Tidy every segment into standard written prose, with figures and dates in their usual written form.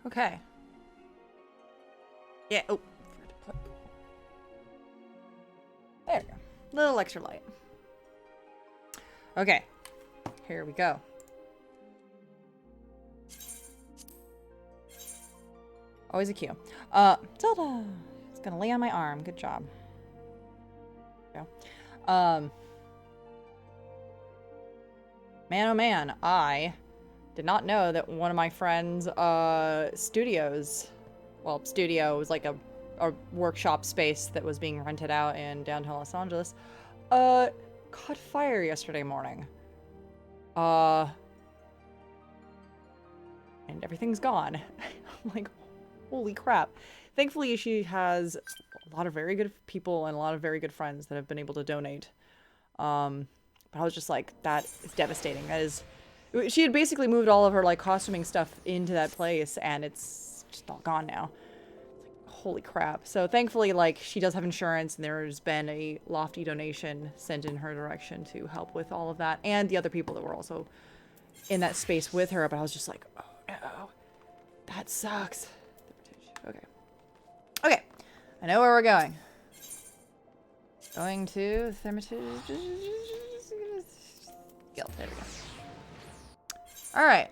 Okay. Yeah. Oh. There we go. Little extra light. Okay. Here we go. Always a cue. Zelda! It's gonna lay on my arm. Good job. There we go. Man, oh man, I did not know that one of my friend's studios, well, studio was like a workshop space that was being rented out in downtown Los Angeles, caught fire yesterday morning. And everything's gone. I'm like, holy crap. Thankfully, she has a lot of very good people and a lot of very good friends that have been able to donate. But I was just like, that is devastating. That is, she had basically moved all of her like costuming stuff into that place, and it's just all gone now. It's like, holy crap. So thankfully, like, she does have insurance, and there's been a lofty donation sent in her direction to help with all of that, and the other people that were also in that space with her. But I was just like, oh no, that sucks. Okay. Okay. I know where we're going. Going to Thermatage. Guild. There we go. Alright.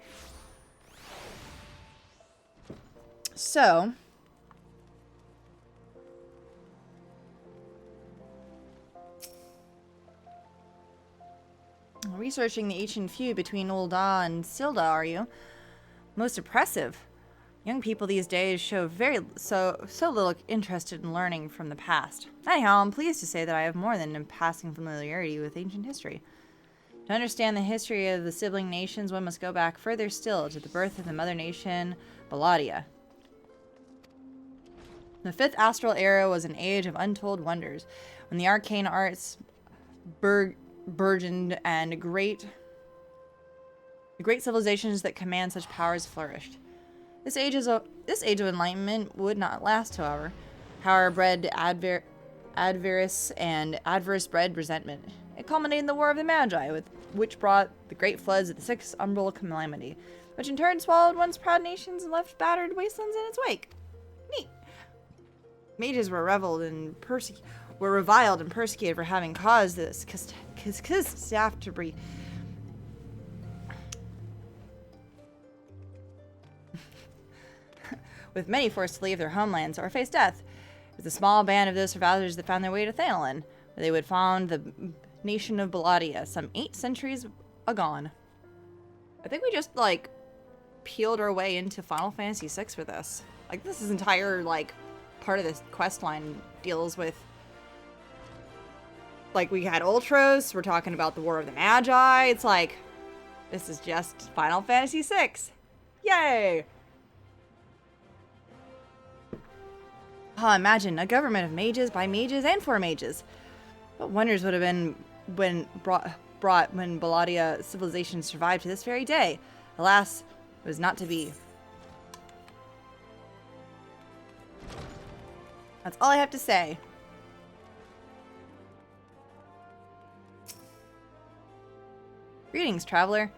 So. Researching the ancient feud between Ul'dah and Silda, are you? Most impressive. Young people these days show so little interest in learning from the past. Anyhow, I'm pleased to say that I have more than a passing familiarity with ancient history. To understand the history of the sibling nations, one must go back further still to the birth of the mother nation, Belladia. The fifth astral era was an age of untold wonders, when the arcane arts burgeoned and the great civilizations that command such powers flourished. This age of enlightenment would not last, however. Power bred adverse and adverse bred resentment. It culminated in the War of the Magi, which brought the great floods of the Sixth Umbral Calamity, which in turn swallowed once proud nations and left battered wastelands in its wake. Neat. Mages were reviled and persecuted for having caused this catastrophe. With many forced to leave their homelands or face death. It was a small band of those survivors that found their way to Thanalan, where they would found the nation of Belladia some 8 centuries agone. I think we just, like, peeled our way into Final Fantasy VI for this. Like, this is entire, like, part of this quest line deals with, like, we had Ultros, we're talking about the War of the Magi. It's like, this is just Final Fantasy VI. Yay! Imagine a government of mages, by mages, and for mages. What wonders would have been brought when Belladia civilization survived to this very day. Alas, it was not to be. That's all I have to say. Greetings, traveler.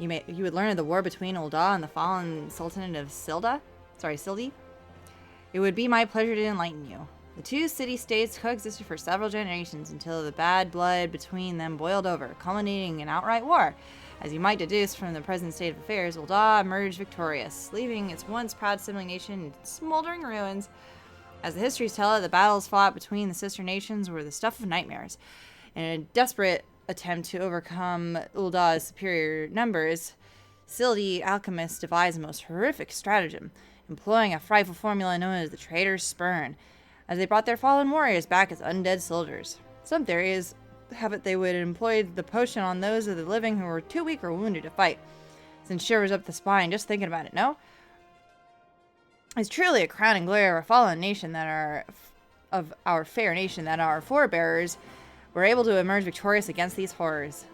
You would learn of the war between Ul'dah and the fallen Sultanate of Sildi. It would be my pleasure to enlighten you. The two city-states coexisted for several generations until the bad blood between them boiled over, culminating in outright war. As you might deduce from the present state of affairs, Ul'dah emerged victorious, leaving its once proud sibling nation in smoldering ruins. As the histories tell it, the battles fought between the sister nations were the stuff of nightmares. In a desperate attempt to overcome Ul'dah's superior numbers, Sildi alchemists devised a most horrific stratagem, employing a frightful formula known as the Traitor's Spurn, as they brought their fallen warriors back as undead soldiers. Some theories have it they would employ the potion on those of the living who were too weak or wounded to fight. Sends shivers up the spine just thinking about it, no? It's truly a crowning glory of our fallen nation of our fair nation that our forebears were able to emerge victorious against these horrors.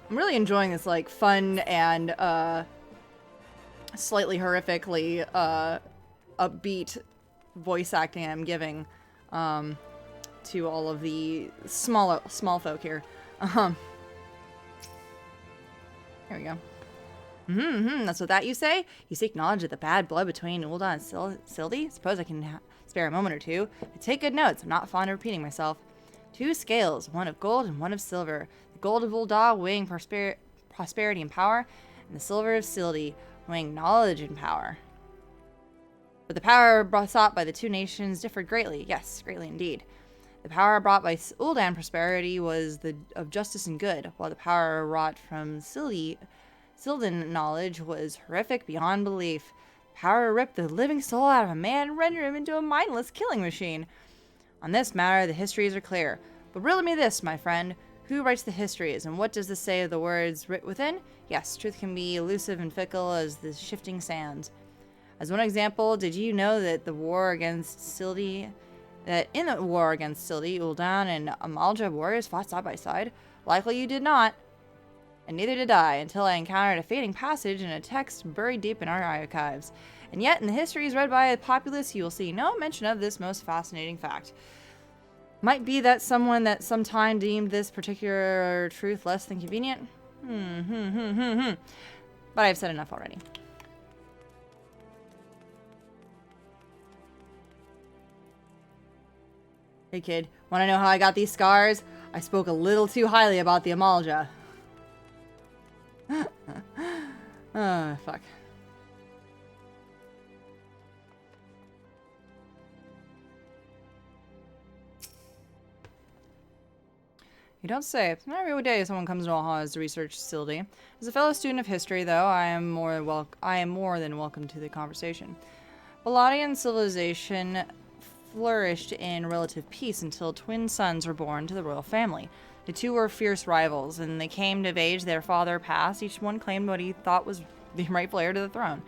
I'm really enjoying this, like, fun and slightly horrifically upbeat voice acting I'm giving to all of the small folk here. Here we go. That's what that you say? You seek knowledge of the bad blood between Ul'dah and Sildi? Suppose I can spare a moment or two. But take good notes. I'm not fond of repeating myself. 2 scales, one of gold and one of silver. The gold of Ul'dah weighing prosperity and power, and the silver of Sildi weighing knowledge and power. But the power sought by the 2 nations differed greatly. Yes, greatly indeed. The power brought by Ul'dah prosperity was of justice and good, while the power wrought from Sildan knowledge was horrific beyond belief. Power ripped the living soul out of a man and rendered him into a mindless killing machine. On this matter, the histories are clear. But riddle me this, my friend. Who writes the histories, and what does this say of the words writ within? Yes, truth can be elusive and fickle as the shifting sands. As one example, did you know that in the war against Sildi, Ul'dah and Amalj'aa warriors fought side by side? Likely you did not. And neither did I, until I encountered a fading passage in a text buried deep in our archives. And yet, in the histories read by the populace, you will see no mention of this most fascinating fact. Might be that someone that sometime deemed this particular truth less than convenient? But I've said enough already. Hey kid, wanna know how I got these scars? I spoke a little too highly about the Amalj'aa. Fuck. You don't say. Not every day someone comes to Valhalla to research Sildi. As a fellow student of history, though, I am more than welcome to the conversation. Baladian civilization flourished in relative peace until twin sons were born to the royal family. The 2 were fierce rivals, and they came of age. Their father passed. Each one claimed what he thought was the rightful heir to the throne.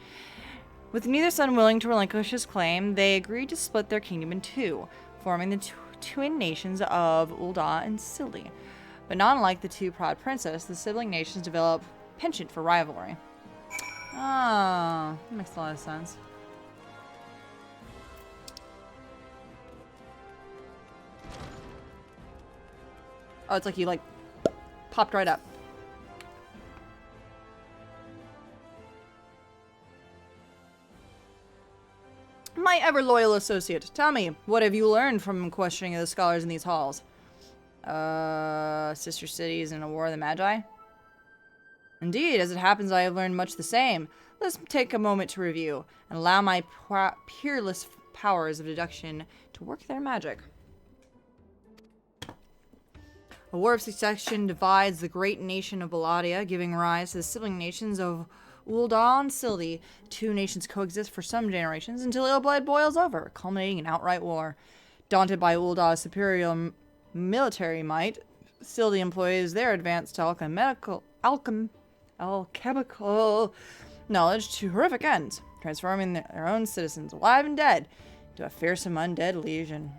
With neither son willing to relinquish his claim, they agreed to split their kingdom in 2, forming the twin nations of Ul'dah and Sildi. But not unlike the 2 proud princes, the sibling nations developed penchant for rivalry. Oh, that makes a lot of sense. Oh, it's like you, popped right up. My ever-loyal associate, tell me, what have you learned from questioning the scholars in these halls? Sister cities and a war of the Magi? Indeed, as it happens, I have learned much the same. Let's take a moment to review, and allow my peerless powers of deduction to work their magic. A war of succession divides the great nation of Baladia, giving rise to the sibling nations of Ul'dah and Sildi. 2 nations coexist for some generations until ill blood boils over, culminating in outright war. Daunted by Uldah's superior military might, Sildi employs their advanced alchemical knowledge to horrific ends, transforming their own citizens, alive and dead, into a fearsome undead legion.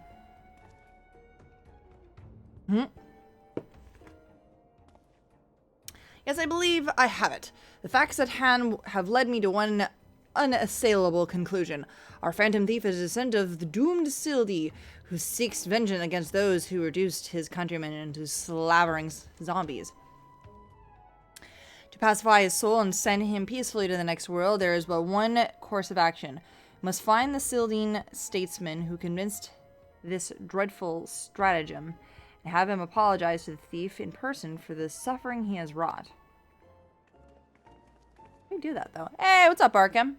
Yes, I believe I have it. The facts at hand have led me to one unassailable conclusion. Our phantom thief is a descendant of the doomed Sildi, who seeks vengeance against those who reduced his countrymen into slavering zombies. To pacify his soul and send him peacefully to the next world, there is but one course of action. We must find the Sildian statesman who convinced this dreadful stratagem, and have him apologize to the thief in person for the suffering he has wrought. How do you do that, though? Hey, what's up, Arkham?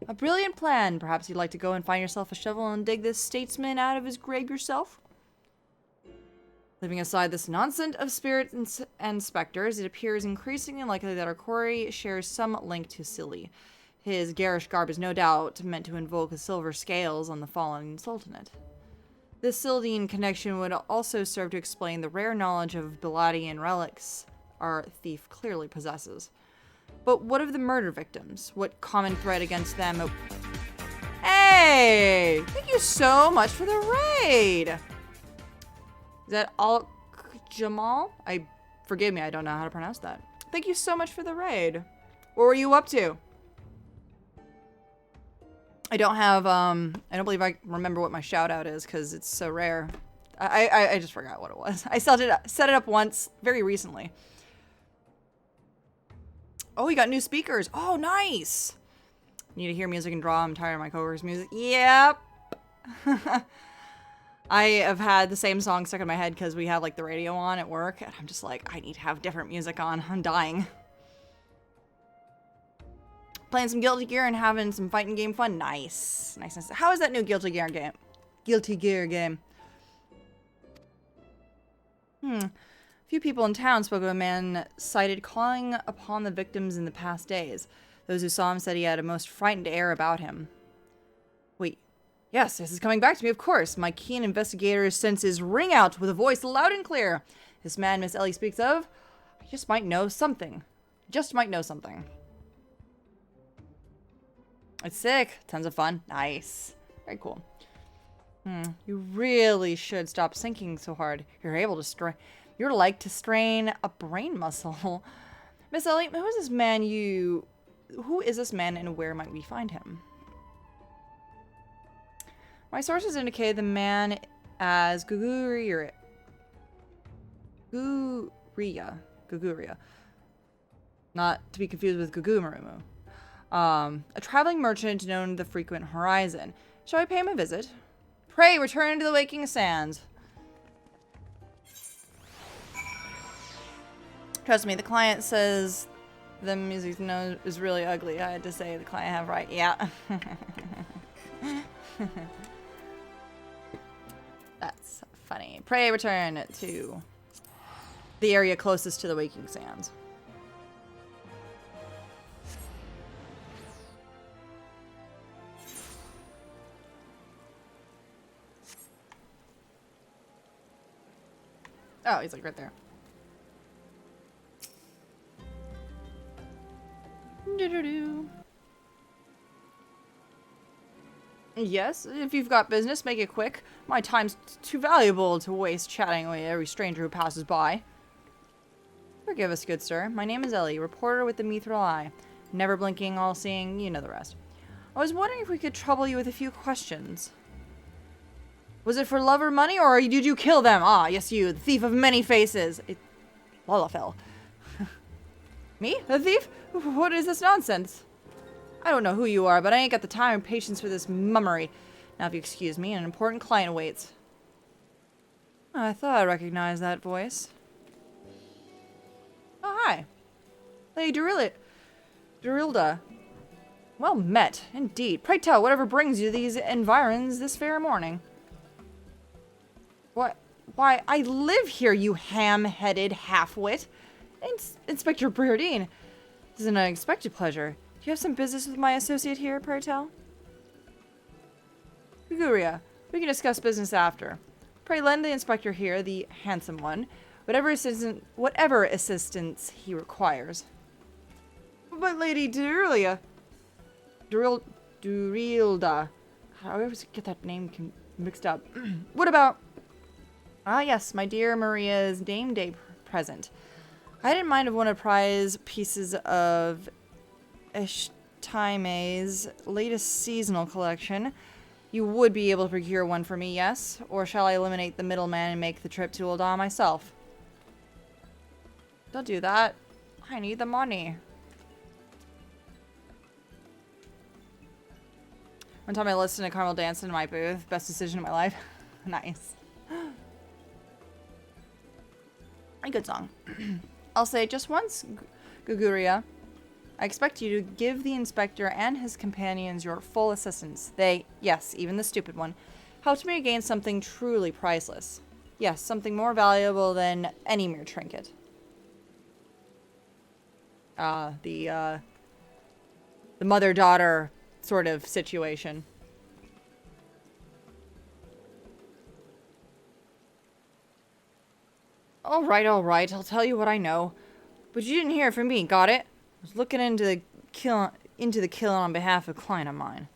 A brilliant plan. Perhaps you'd like to go and find yourself a shovel and dig this statesman out of his grave yourself? Leaving aside this nonsense of spirits and specters, it appears increasingly likely that our quarry shares some link to Sildi. His garish garb is no doubt meant to invoke the silver scales on the fallen sultanate. This Sildian connection would also serve to explain the rare knowledge of Baladian relics our thief clearly possesses. But what of the murder victims? What common thread against them? Hey! Thank you so much for the raid! Is that Jamal? Forgive me, I don't know how to pronounce that. Thank you so much for the raid. What were you up to? I don't believe I remember what my shout out is because it's so rare. I just forgot what it was. I set it up once very recently. Oh, we got new speakers. Oh, nice. Need to hear music and draw. I'm tired of my coworkers' music. Yep. I have had the same song stuck in my head because we have like the radio on at work, and I'm just like, I need to have different music on. I'm dying. Playing some Guilty Gear and having some fighting game fun. Nice. Nice, nice. How is that new Guilty Gear game? Guilty Gear game. A few people in town spoke of a man cited calling upon the victims in the past days. Those who saw him said he had a most frightened air about him. Wait. Yes, this is coming back to me, of course. My keen investigator's senses ring out with a voice loud and clear. This man Miss Ellie speaks of, I just might know something. Just might know something. It's sick. Tons of fun. Nice. Very cool. You really should stop sinking so hard. You're like to strain a brain muscle. Miss Ellie, who is this man and where might we find him? My sources indicate the man as Guguria. Not to be confused with Gugumarumu. A traveling merchant known to the frequent horizon. Shall I pay him a visit? Pray return to the waking sands. Trust me, the client says the music is really ugly. I had to say the client have right. Yeah. That's funny. Pray return to the area closest to the waking sands. Oh, he's like right there. Yes, if you've got business, make it quick. My time's too valuable to waste chatting with every stranger who passes by. Forgive us, good sir. My name is Ellie, reporter with the Mithril Eye. Never blinking, all-seeing, you know the rest. I was wondering if we could trouble you with a few questions. Was it for love or money, or did you kill them? Ah, yes, you, the thief of many faces. Lalafell. Me? The thief? What is this nonsense? I don't know who you are, but I ain't got the time or patience for this mummery. Now, if you excuse me, an important client awaits. I thought I recognized that voice. Oh, hi. Lady Durilda. Well met, indeed. Pray tell, whatever brings you to these environs this fair morning. What? Why, I live here, you ham-headed half-wit. Inspector Briardine. This is an unexpected pleasure. Do you have some business with my associate here, pray tell? Guguria, we can discuss business after. Pray lend the inspector here, the handsome one, whatever assistance he requires. But Lady Durilda. I always get that name mixed up. What about... Ah, yes, my dear Maria's name day present. I didn't mind if one of prize pieces of Ishtaime's latest seasonal collection. You would be able to procure one for me, yes? Or shall I eliminate the middleman and make the trip to Ul'dah myself? Don't do that. I need the money. One time I listened to Carmel dance in my booth. Best decision of my life. Nice. A good song. I'll say just once, Guguria. I expect you to give the inspector and his companions your full assistance. They, yes, even the stupid one, helped me gain something truly priceless. Yes, something more valuable than any mere trinket. The mother-daughter sort of situation. All right, I'll tell you what I know. But you didn't hear it from me, got it? I was looking into the killing on behalf of a client of mine.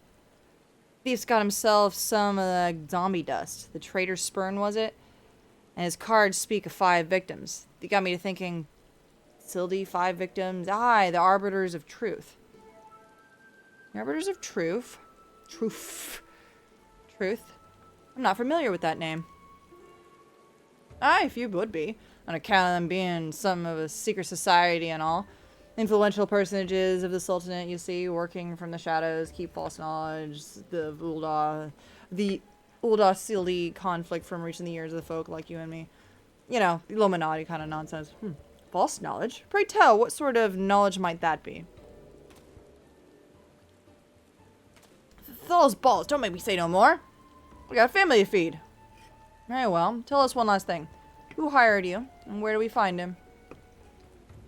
Thief's got himself some of the zombie dust. The traitor's spurn, was it? And his cards speak of 5 victims. They got me to thinking, Sildy, 5 victims. Aye, the Arbiters of Truth. The Arbiters of Truth? Truth. I'm not familiar with that name. Aye, if you would be, on account of them being some of a secret society and all. Influential personages of the Sultanate, you see, working from the shadows, keep false knowledge, the Ulda Sildi conflict from reaching the ears of the folk like you and me. You know, Illuminati kind of nonsense. False knowledge? Pray tell, what sort of knowledge might that be? Those balls, don't make me say no more. We got a family to feed. Very well, tell us one last thing. Who hired you, and where do we find him?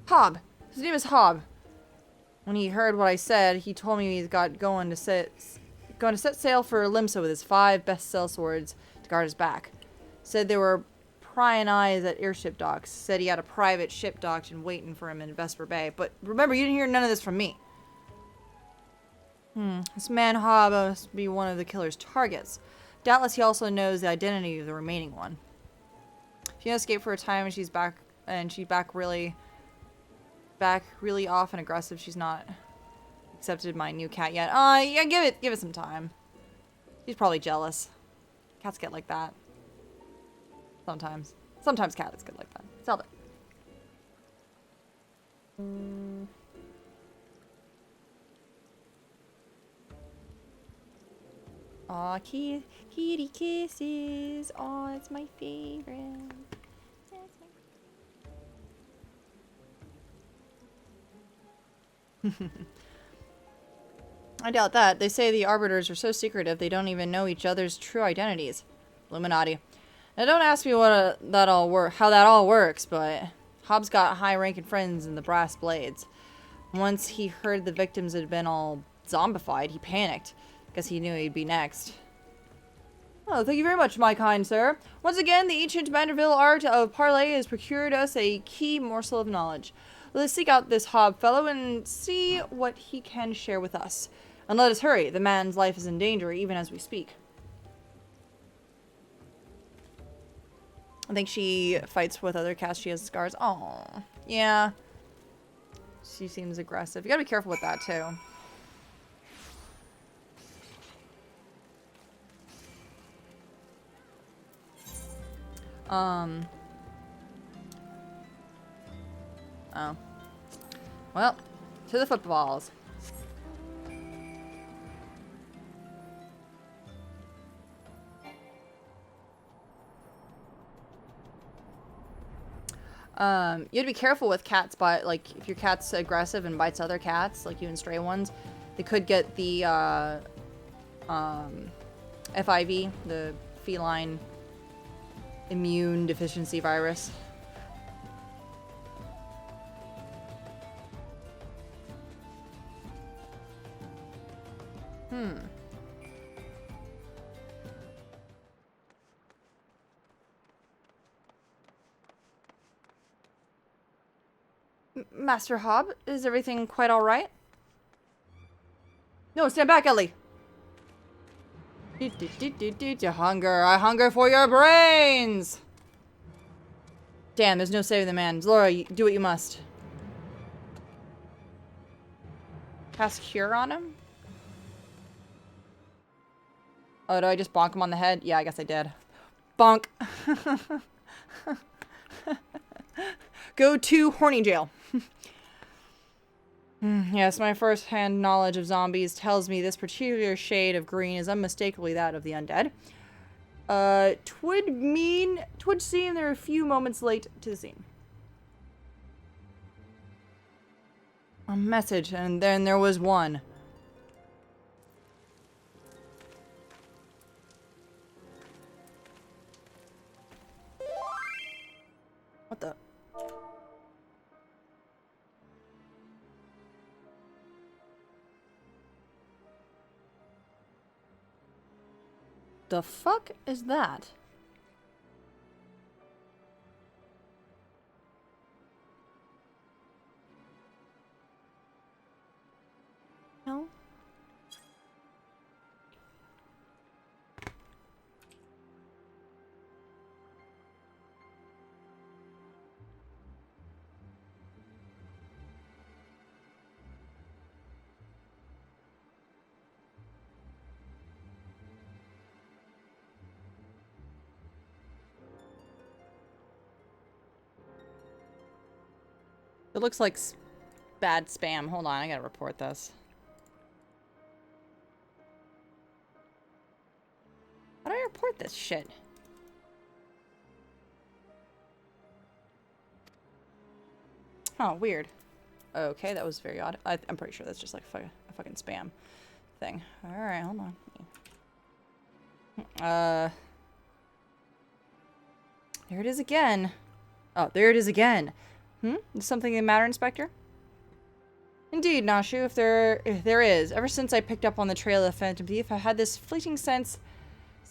Hob. His name is Hob. When he heard what I said, he told me he's going to set sail for Limsa with his 5 best cell swords to guard his back. Said there were prying eyes at airship docks. Said he had a private ship docked and waiting for him in Vesper Bay. But remember, you didn't hear none of this from me. This man Hob must be one of the killer's targets. Doubtless he also knows the identity of the remaining one. She escaped for a time and she's back really off and aggressive. She's not accepted my new cat yet. Yeah, give it some time. She's probably jealous. Cats get like that. Sometimes. Sometimes cats get like that. Zelda. Aw, kitty kisses. Aw, it's my favorite. I doubt that. They say the Arbiters are so secretive they don't even know each other's true identities. Illuminati. Now don't ask me how that all works, but Hobbs got high-ranking friends in the Brass Blades. Once he heard the victims had been all zombified, he panicked. Guess he knew he'd be next. Oh, thank you very much, my kind sir. Once again, the ancient Manderville art of parley has procured us a key morsel of knowledge. Let us seek out this Hob fellow and see what he can share with us. And let us hurry. The man's life is in danger even as we speak. I think she fights with other cats. She has scars. Oh, yeah. She seems aggressive. You gotta be careful with that, too. Oh. Well, to the footballs. You have to be careful with cats, but like if your cat's aggressive and bites other cats, like even stray ones, they could get the FIV, the feline immune deficiency virus. Master Hob, is everything quite all right? No, stand back, Ellie. I hunger for your brains. Damn, there's no saving the man. Laura, do what you must. Cast Cure on him? Oh, do I just bonk him on the head? Yeah, I guess I did. Bonk. Go to horny jail. Yes, my first-hand knowledge of zombies tells me this particular shade of green is unmistakably that of the undead. Twould seem they're a few moments late to the scene. A message, and then there was one. What the? The fuck is that? No. looks like bad spam. Hold on, I gotta report this. How do I report this shit? Oh, weird. Okay, that was very odd. I'm pretty sure that's just like a fucking spam thing. Alright, hold on. There it is again. Oh, there it is again. Is something the matter, Inspector? Indeed, Nashu, if there is. Ever since I picked up on the trail of the Phantom Thief, I had this fleeting sense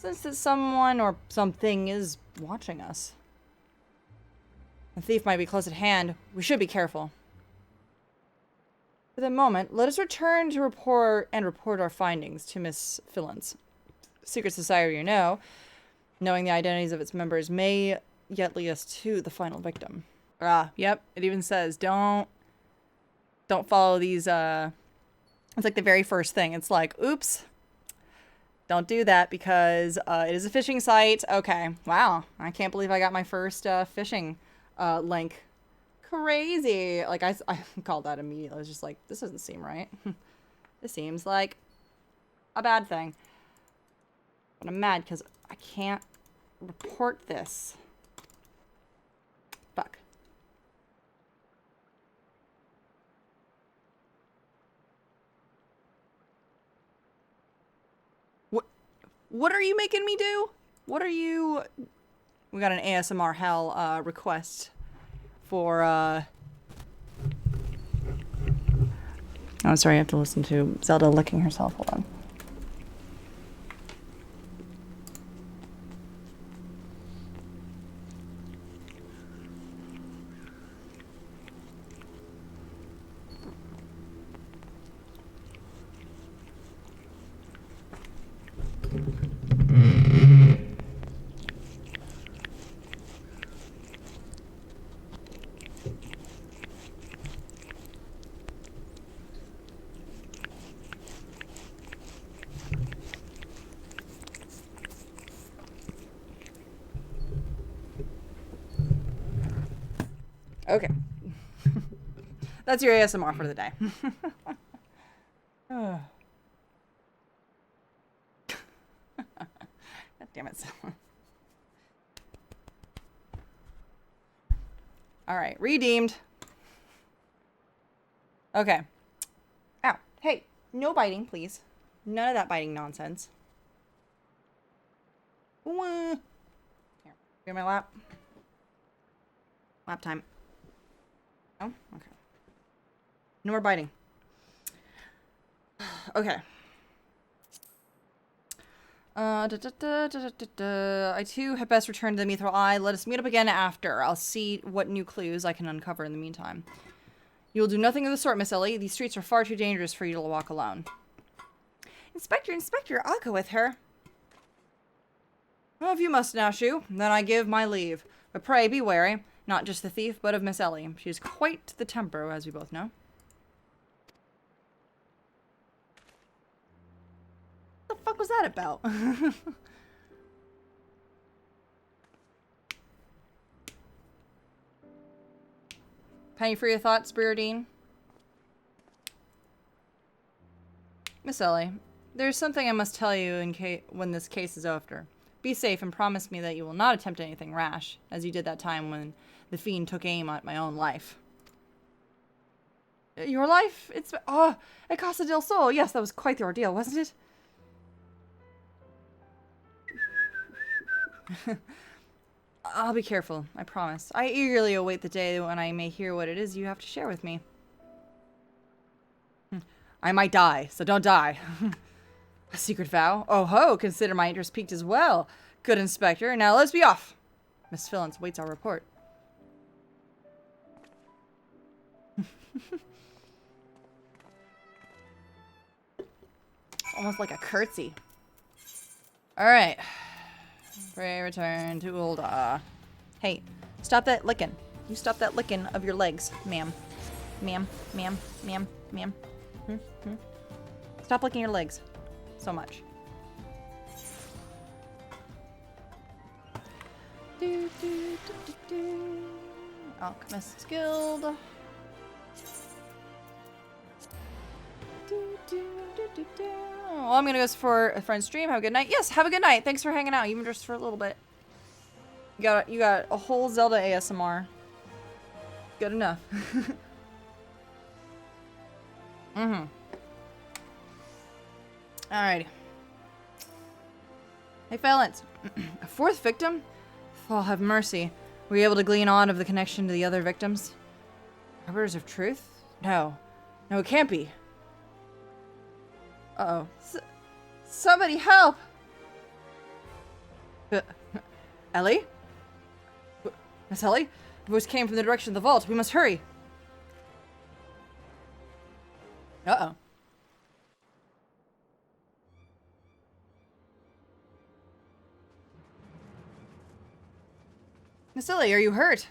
that someone or something is watching us. The thief might be close at hand. We should be careful. For the moment, let us return to report our findings to Miss Phillins. Secret society, you know, knowing the identities of its members may yet lead us to the final victim. Yep. It even says don't follow these. It's like the very first thing. It's like, oops, don't do that because it is a phishing site. Okay. Wow. I can't believe I got my first phishing link. Crazy. Like I called that immediately. I was just like, this doesn't seem right. This seems like a bad thing. But I'm mad because I can't report this. Fuck. What are you making me do? What are you... We got an ASMR hell request for... Oh, sorry, I have to listen to Zelda licking herself. Hold on. Okay. That's your ASMR for the day. God damn it. Alright, redeemed. Okay. Ow. Hey, no biting, please. None of that biting nonsense. Here, give me my lap. Lap time. Oh, okay. No more biting. Okay. I too had best return to the Mithril Eye. Let us meet up again after. I'll see what new clues I can uncover in the meantime. You will do nothing of the sort, Miss Ellie. These streets are far too dangerous for you to walk alone. Inspector, I'll go with her. Well, if you must, Nashu, then I give my leave. But pray be wary. Not just the thief, but of Miss Ellie. She is quite the temper, as we both know. What the fuck was that about? Penny for your thoughts, Spiridine? Miss Ellie, there's something I must tell you when this case is over. Be safe and promise me that you will not attempt anything rash, as you did that time when the fiend took aim at my own life. Your life? It's... Oh, at Casa del Sol. Yes, that was quite the ordeal, wasn't it? I'll be careful, I promise. I eagerly await the day when I may hear what it is you have to share with me. I might die, so don't die. A secret vow? Oh ho, consider my interest piqued as well. Good, Inspector. Now let's be off. Miss Phillins waits our report. Almost like a curtsy. Alright. Pray return to Ulda. Hey, stop that licking. You stop that licking of your legs, ma'am. Ma'am, ma'am, ma'am, ma'am. Stop licking your legs. So much. Alchemist's Guild. Well, I'm gonna go for a friend's stream. Have a good night. Yes, have a good night. Thanks for hanging out, even just for a little bit. You got a whole Zelda ASMR. Good enough. Mm-hmm. Alrighty. Hey, Phalanx. A fourth victim? Oh, have mercy. Were you able to glean on of the connection to the other victims? Arbiters of truth? No. No, it can't be. Uh-oh. Somebody help! Ellie? Miss Ellie? The voice came from the direction of the vault. We must hurry. Uh-oh. Miss Ellie, are you hurt?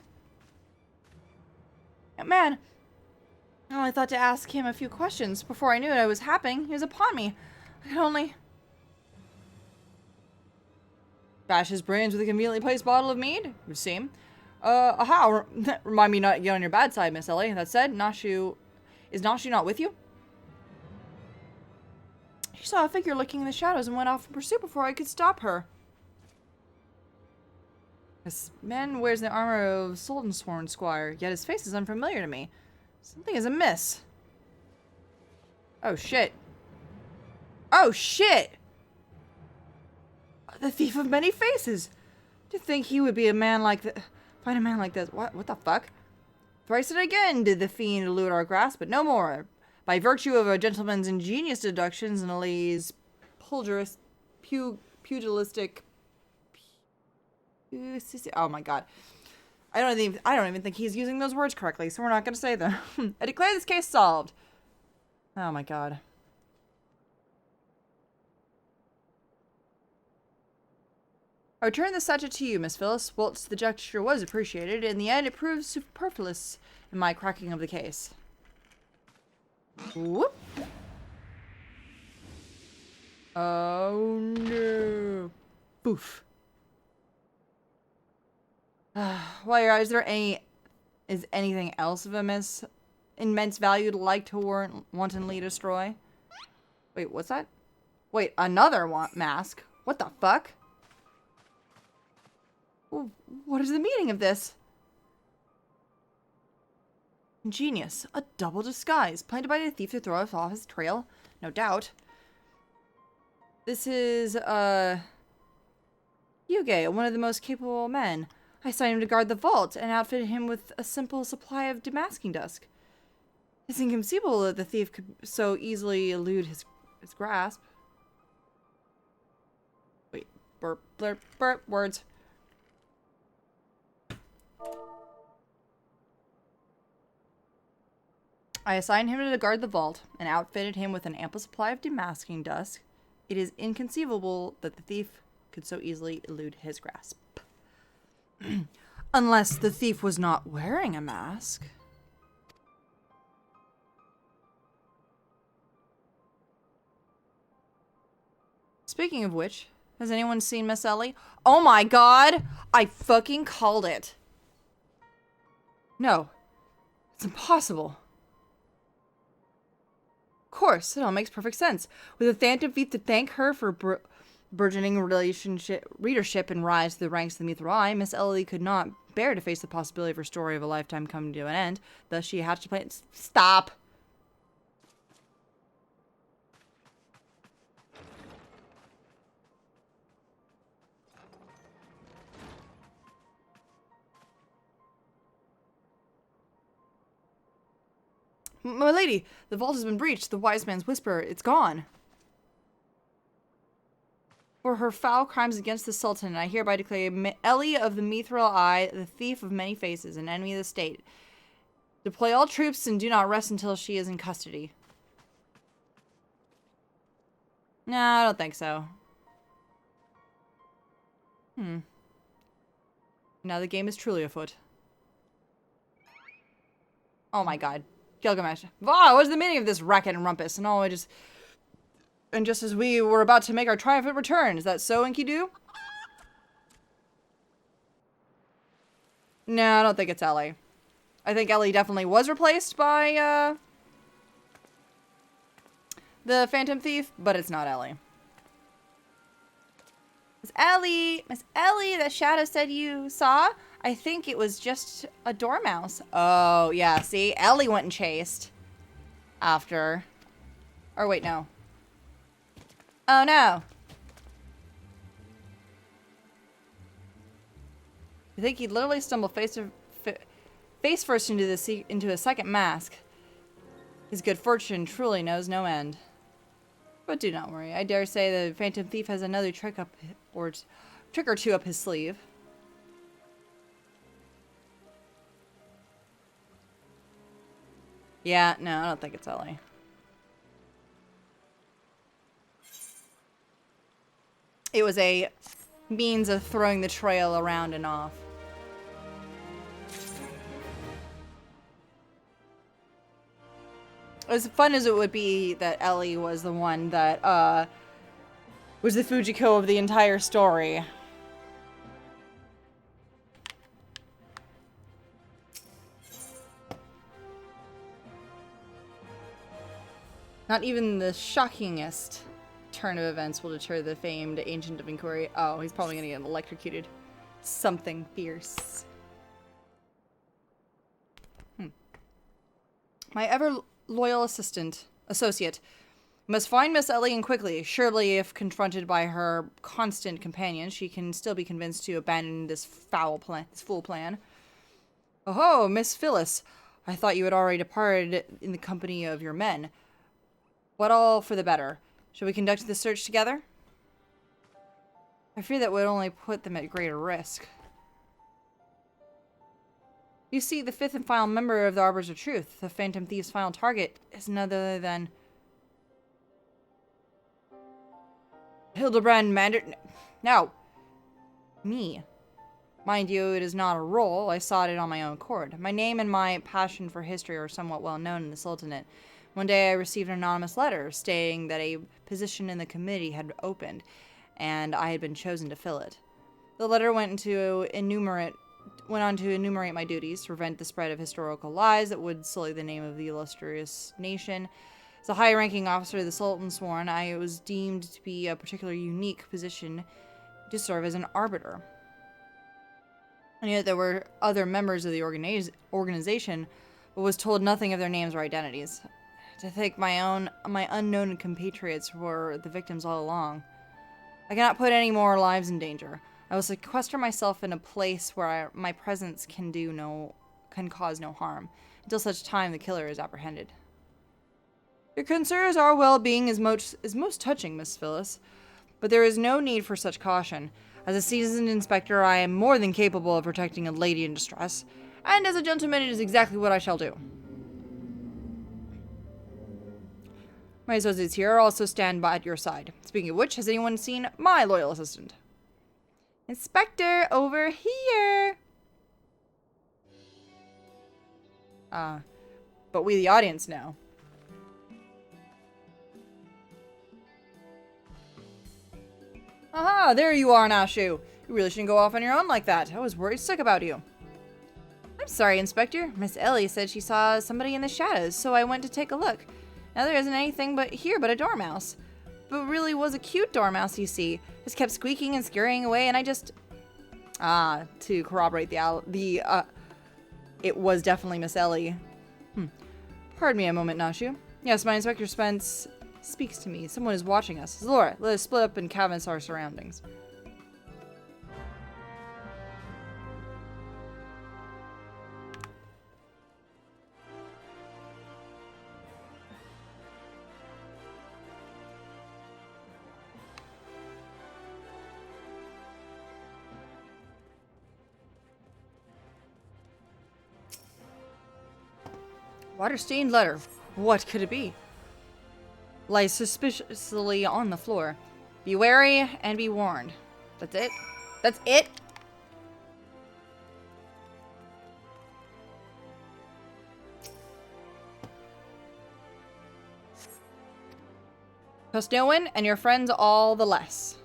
Man, I only thought to ask him a few questions. Before I knew it was happening, he was upon me. I could only bash his brains with a conveniently placed bottle of mead, it would seem. Aha, remind me not to get on your bad side, Miss Ellie. That said, is Nashu not with you? She saw a figure lurking in the shadows and went off in pursuit before I could stop her. This man wears the armor of Sultansworn Squire, yet his face is unfamiliar to me. Something is amiss. Oh, shit. Oh, shit! The thief of many faces! To think he would be a man like this. Find a man like this. What the fuck? Thrice and again did the fiend elude our grasp, but no more. By virtue of a gentleman's ingenious deductions and a lady's pugilistic... Oh my god. I don't even think he's using those words correctly, so we're not going to say them. I declare this case solved. Oh my god. I return the sachet to you, Miss Phyllis. Whilst the gesture was appreciated, in the end it proved superfluous in my cracking of the case. Whoop. Oh no. Boof. Well, is anything else of immense value to like to wantonly destroy? Wait, what's that? Wait, another mask? What the fuck? What is the meaning of this? Ingenious. A double disguise. Planted by the thief to throw us off his trail? No doubt. This is, Yuge, one of the most capable men. I assigned him to guard the vault and outfitted him with a simple supply of demasking dust. It's inconceivable that the thief could so easily elude his grasp. Wait, burp, blurp, burp, words. I assigned him to guard the vault and outfitted him with an ample supply of demasking dust. It is inconceivable that the thief could so easily elude his grasp. Unless the thief was not wearing a mask. Speaking of which, has anyone seen Miss Ellie? Oh my god! I fucking called it. No. It's impossible. Of course, it all makes perfect sense. With a phantom thief to thank her for burgeoning readership and rise to the ranks of the Mithril Eye, Miss Ellie could not bear to face the possibility of her story of a lifetime coming to an end. Thus, she hatched a plan. Stop! My lady, the vault has been breached. The wise man's whisper, it's gone. For her foul crimes against the Sultan, I hereby declare Ellie of the Mithril Eye, the thief of many faces, an enemy of the state. Deploy all troops and do not rest until she is in custody. No, I don't think so. Now the game is truly afoot. Oh my god. Gilgamesh. Wow, what's the meaning of this racket and rumpus? And just as we were about to make our triumphant return. Is that so, Enkidu? No, I don't think it's Ellie. I think Ellie definitely was replaced by, the Phantom Thief, but it's not Ellie. Miss Ellie! Miss Ellie, that shadow said you saw? I think it was just a dormouse. Oh, yeah, see? Ellie went and chased. After. Or wait, no. Oh, no. I think he literally stumbled face first into a second mask. His good fortune truly knows no end. But do not worry. I dare say the Phantom Thief has another trick or two up his sleeve. Yeah, no, I don't think it's Ellie. It was a means of throwing the trail around and off. As fun as it would be that Ellie was the one that was the Fujiko of the entire story. Not even the shockingest turn of events will deter the famed Ancient of Inquiry. Oh, he's probably gonna get electrocuted. Something fierce. My ever-loyal associate, must find Miss Ellie and quickly. Surely, if confronted by her constant companion, she can still be convinced to abandon this foul plan. Oh, Miss Phyllis. I thought you had already departed in the company of your men. But all for the better. Shall we conduct the search together? I fear that would only put them at greater risk. You see, the fifth and final member of the Arbors of Truth, the Phantom Thief's final target, is none other than Hildibrand No. Me. Mind you, it is not a role. I sought it on my own accord. My name and my passion for history are somewhat well known in the Sultanate. One day I received an anonymous letter stating that a position in the committee had opened, and I had been chosen to fill it. The letter went on to enumerate my duties, to prevent the spread of historical lies that would sully the name of the illustrious nation. As a high-ranking officer of the Sultan sworn, I was deemed to be a particularly unique position to serve as an arbiter. And yet there were other members of the organization, but was told nothing of their names or identities. To think my unknown compatriots were the victims all along. I cannot put any more lives in danger. I will sequester myself in a place where my presence can cause no harm, until such time the killer is apprehended. Your concerns our well-being is most touching, Miss Phyllis, but there is no need for such caution. As a seasoned inspector, I am more than capable of protecting a lady in distress, and as a gentleman, it is exactly what I shall do. My associates here also stand by at your side. Speaking of which, has anyone seen my loyal assistant? Inspector, over here! But we, the audience, know. Aha, there you are, Nashu. You really shouldn't go off on your own like that. I was worried sick about you. I'm sorry, Inspector. Miss Ellie said she saw somebody in the shadows, so I went to take a look. Now there isn't anything but a dormouse. But it really was a cute dormouse, you see. Just kept squeaking and scurrying away, and I just... to corroborate it was definitely Miss Ellie. Pardon me a moment, Nashu. Yes, my Inspector Spence speaks to me. Someone is watching us. Zalora, let us split up and canvass our surroundings. Water-stained letter. What could it be? Lies suspiciously on the floor. Be wary and be warned. That's it? That's it? Trust no one and your friends all the less.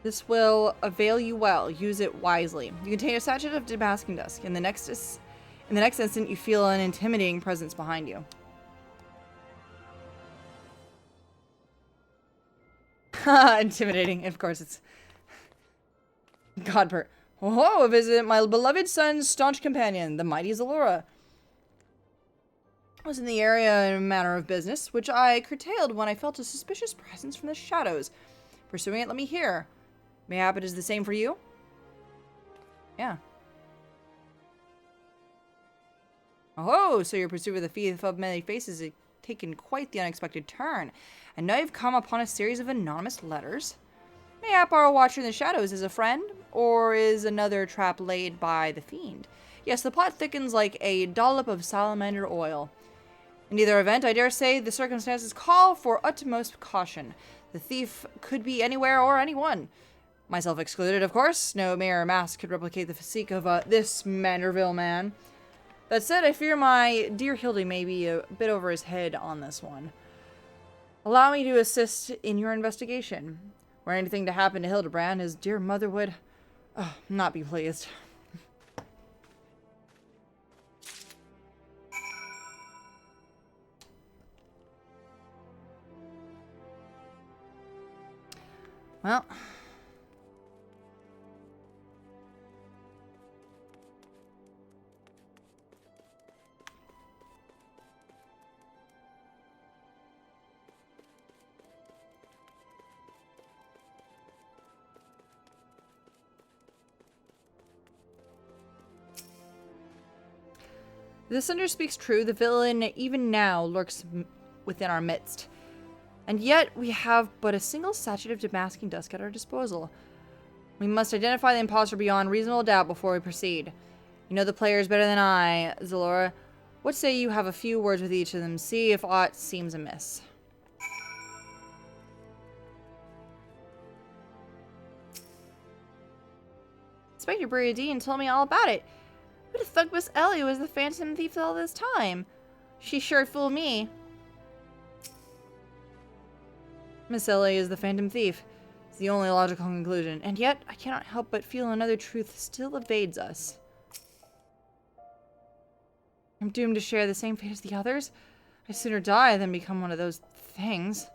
This will avail you well. Use it wisely. You contain a sachet of Damascus dust. In the next instant, you feel an intimidating presence behind you. Intimidating. Of course, it's Godbert. Oh, visit my beloved son's staunch companion, the mighty Zalora. I was in the area in a matter of business, which I curtailed when I felt a suspicious presence from the shadows. Pursuing it, let me hear. Mayhap it is the same for you? Yeah. Oh, so your pursuit of the thief of many faces has taken quite the unexpected turn, and now you've come upon a series of anonymous letters? Mayhap our watcher in the shadows is a friend, or is another trap laid by the fiend? Yes, the plot thickens like a dollop of salamander oil. In either event, I dare say the circumstances call for utmost caution. The thief could be anywhere or anyone. Myself excluded, of course. No mere mask could replicate the physique of this Manderville man. That said, I fear my dear Hildy may be a bit over his head on this one. Allow me to assist in your investigation. Were anything to happen to Hildibrand, his dear mother would not be pleased. Well... This thunder speaks true. The villain even now lurks within our midst. And yet we have but a single sachet of Damascus dust at our disposal. We must identify the imposter beyond reasonable doubt before we proceed. You know the players better than I, Zalora. What say you have a few words with each of them, see if aught seems amiss. Inspector Briadine told me all about it. Who'd have thought Miss Ellie was the phantom thief all this time? She sure fooled me. Miss Ellie is the phantom thief. It's the only logical conclusion, and yet I cannot help but feel another truth still evades us. I'm doomed to share the same fate as the others. I'd sooner die than become one of those things.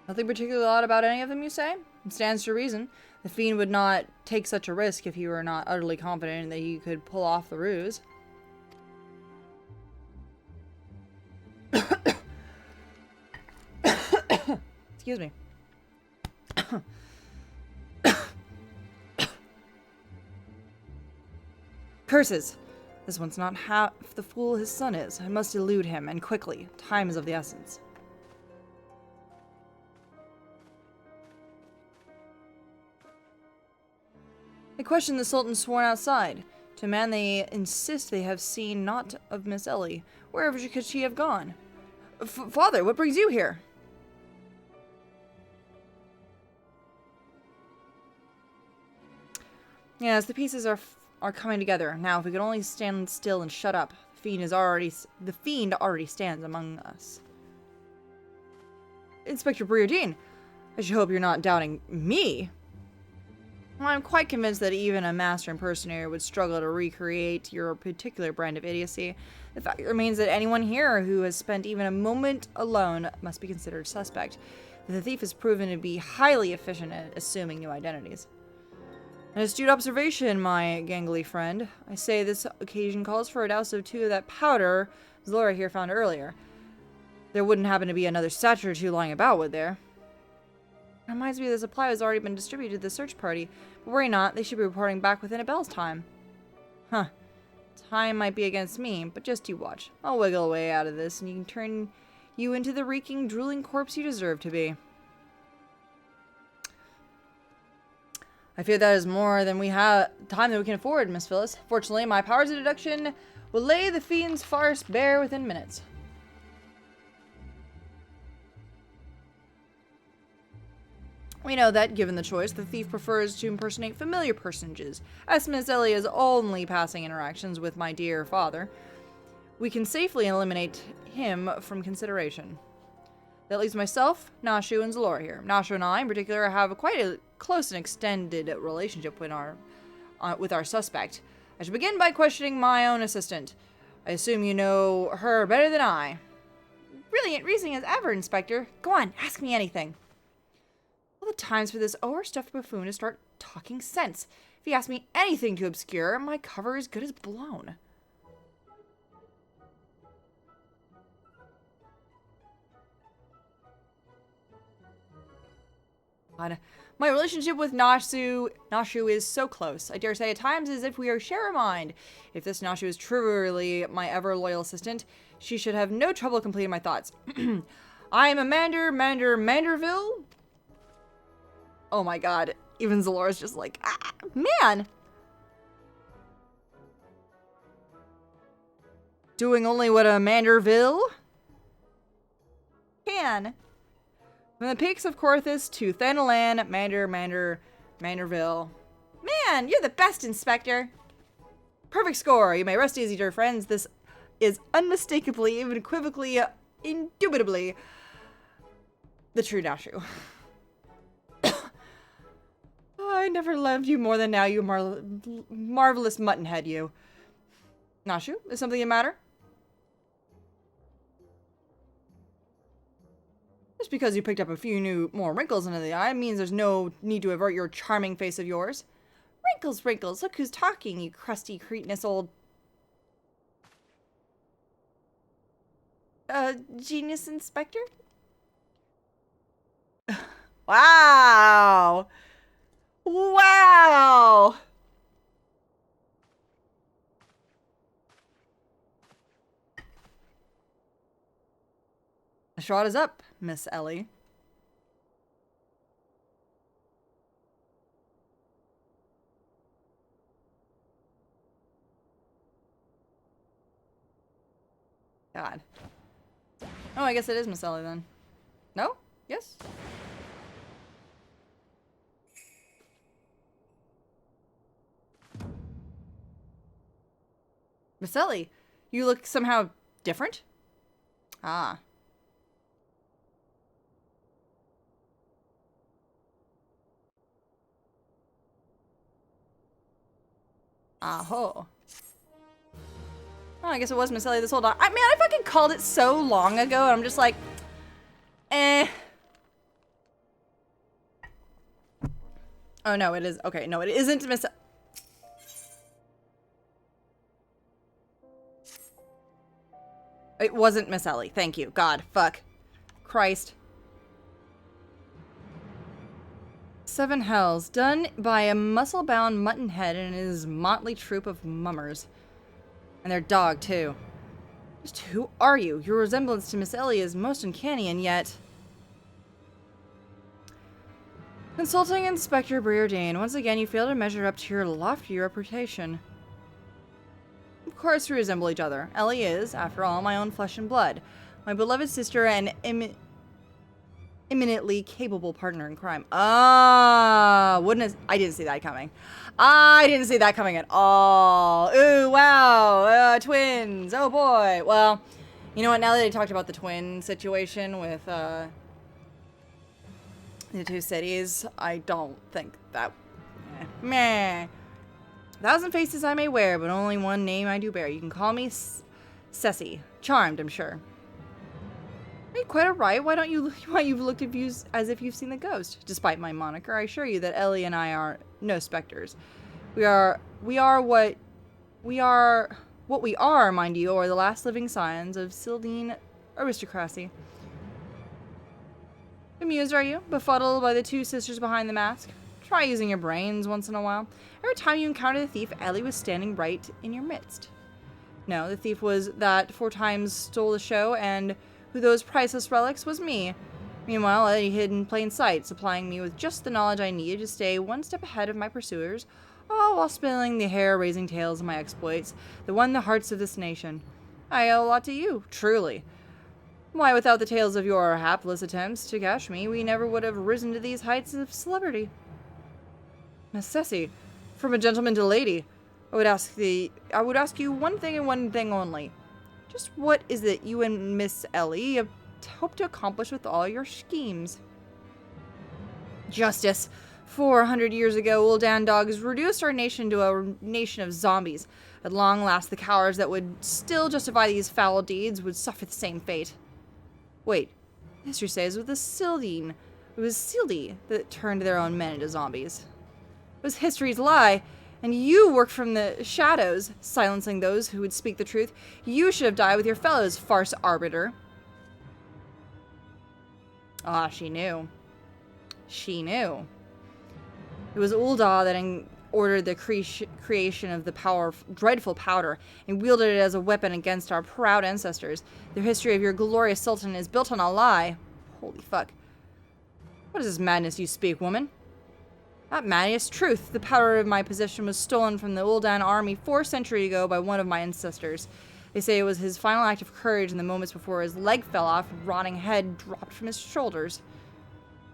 Nothing particularly odd about any of them, you say? It stands to reason. The fiend would not take such a risk if he were not utterly confident that he could pull off the ruse. Excuse me. Curses! This one's not half the fool his son is. I must elude him, and quickly. Time is of the essence. They question the Sultan sworn outside. To a man they insist they have seen naught of Miss Ellie. Wherever could she have gone? Father, what brings you here? Yes, the pieces are coming together. Now, if we could only stand still and shut up. The fiend already stands among us. Inspector Briardine, I should hope you're not doubting me. Well, I'm quite convinced that even a master impersonator would struggle to recreate your particular brand of idiocy. The fact remains that anyone here who has spent even a moment alone must be considered suspect. The thief has proven to be highly efficient at assuming new identities. An astute observation, my gangly friend. I say this occasion calls for a douse of two of that powder Zalora here found earlier. There wouldn't happen to be another statue or two lying about, would there? It reminds me the supply has already been distributed to the search party. But worry not, they should be reporting back within a bell's time. Huh. Time might be against me, but just you watch. I'll wiggle away out of this, and you can turn you into the reeking, drooling corpse you deserve to be. I fear that is more than we have time that we can afford, Miss Phyllis. Fortunately, my powers of deduction will lay the fiend's farce bare within minutes. We know that, given the choice, the thief prefers to impersonate familiar personages. As Miss Ellie is only passing interactions with my dear father, we can safely eliminate him from consideration. That leaves myself, Nashu, and Zalora here. Nashu and I, in particular, have quite a close and extended relationship with our suspect. I should begin by questioning my own assistant. I assume you know her better than I. Brilliant reasoning as ever, Inspector. Go on, ask me anything. All the times for this overstuffed buffoon to start talking sense. If he asks me anything too obscure, my cover is good as blown. God. My relationship with Nashu is so close. I dare say at times as if we are share a mind. If this Nashu is truly my ever-loyal assistant, she should have no trouble completing my thoughts. I am Manderville. Oh my god. Even Zalora's just like, man! Doing only what a Manderville can. From the peaks of Corthus to Thanalan, Manderville. Man, you're the best, Inspector! Perfect score! You may rest easy, dear friends. This is unmistakably, even equivocally, indubitably the true Nashu. I never loved you more than now, you marvelous muttonhead, you. Nashu, is something the matter? Just because you picked up a few more wrinkles under the eye means there's no need to avert your charming face of yours. Wrinkles, wrinkles, look who's talking, you crusty, cretinous old... genius inspector? Wow! Wow! The shot is up, Miss Ellie. God. Oh, I guess it is Miss Ellie then. No? Yes? Miss Ellie, you look somehow different? Ah. Aho. Oh, I guess it was Miss Ellie this whole time. Man, I fucking called it so long ago, and I'm just like, eh. Oh, no, it is. Okay, no, it isn't Miss... It wasn't Miss Ellie. Thank you. God. Fuck. Christ. 7 hells. Done by a muscle-bound muttonhead and his motley troop of mummers. And their dog, too. Just who are you? Your resemblance to Miss Ellie is most uncanny, and yet... Consulting Inspector Breardane, once again you fail to measure up to your lofty reputation. Of course we resemble each other. Ellie is, after all, my own flesh and blood. My beloved sister and eminently capable partner in crime. I didn't see that coming. I didn't see that coming at all. Ooh, wow. Twins. Oh, boy. Well, you know what? Now that I talked about the twin situation with the 2 cities, I don't think that... Meh. 1,000 faces I may wear, but only one name I do bear. You can call me Ceci. Charmed, I'm sure. Are you quite alright? Why you've looked as if you've seen the ghost? Despite my moniker, I assure you that Ellie and I are no specters. We are what we are, mind you, are the last living scions of Sildine aristocracy. Amused, are you? Befuddled by the 2 sisters behind the mask? Try using your brains once in a while. Every time you encountered the thief, Ellie was standing right in your midst. No, the thief was that 4 times stole the show, and who those priceless relics was me. Meanwhile, Ellie hid in plain sight, supplying me with just the knowledge I needed to stay one step ahead of my pursuers, all while spilling the hair-raising tales of my exploits that won the hearts of this nation. I owe a lot to you, truly. Why, without the tales of your hapless attempts to catch me, we never would have risen to these heights of celebrity. Miss Ceci, from a gentleman to lady, I would ask you one thing and one thing only. Just what is it you and Miss Ellie hope to accomplish with all your schemes? Justice. 400 years ago, old dogs reduced our nation to a nation of zombies. At long last, the cowards that would still justify these foul deeds would suffer the same fate. Wait, history says it was Sildy that turned their own men into zombies. It was history's lie, and you worked from the shadows, silencing those who would speak the truth. You should have died with your fellows, farce arbiter. Ah, she knew. She knew. It was Ulda that ordered the creation of the dreadful powder and wielded it as a weapon against our proud ancestors. The history of your glorious sultan is built on a lie. Holy fuck. What is this madness you speak, woman? Not madness, truth. The powder of my possession was stolen from the Uldan army 4 centuries ago by one of my ancestors. They say it was his final act of courage in the moments before his leg fell off, rotting head dropped from his shoulders.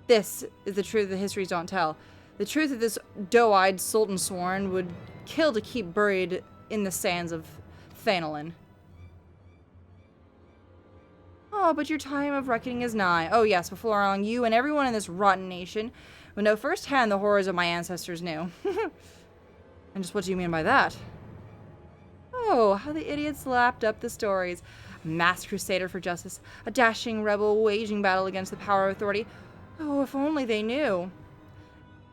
This is the truth the histories don't tell. The truth that this doe-eyed sultan sworn would kill to keep buried in the sands of Thanolin. Oh, but your time of reckoning is nigh. Oh yes, before long, you and everyone in this rotten nation would know firsthand the horrors of my ancestors knew. And just what do you mean by that? Oh, how the idiots lapped up the stories. A masked crusader for justice, a dashing rebel waging battle against the power of authority. Oh, if only they knew.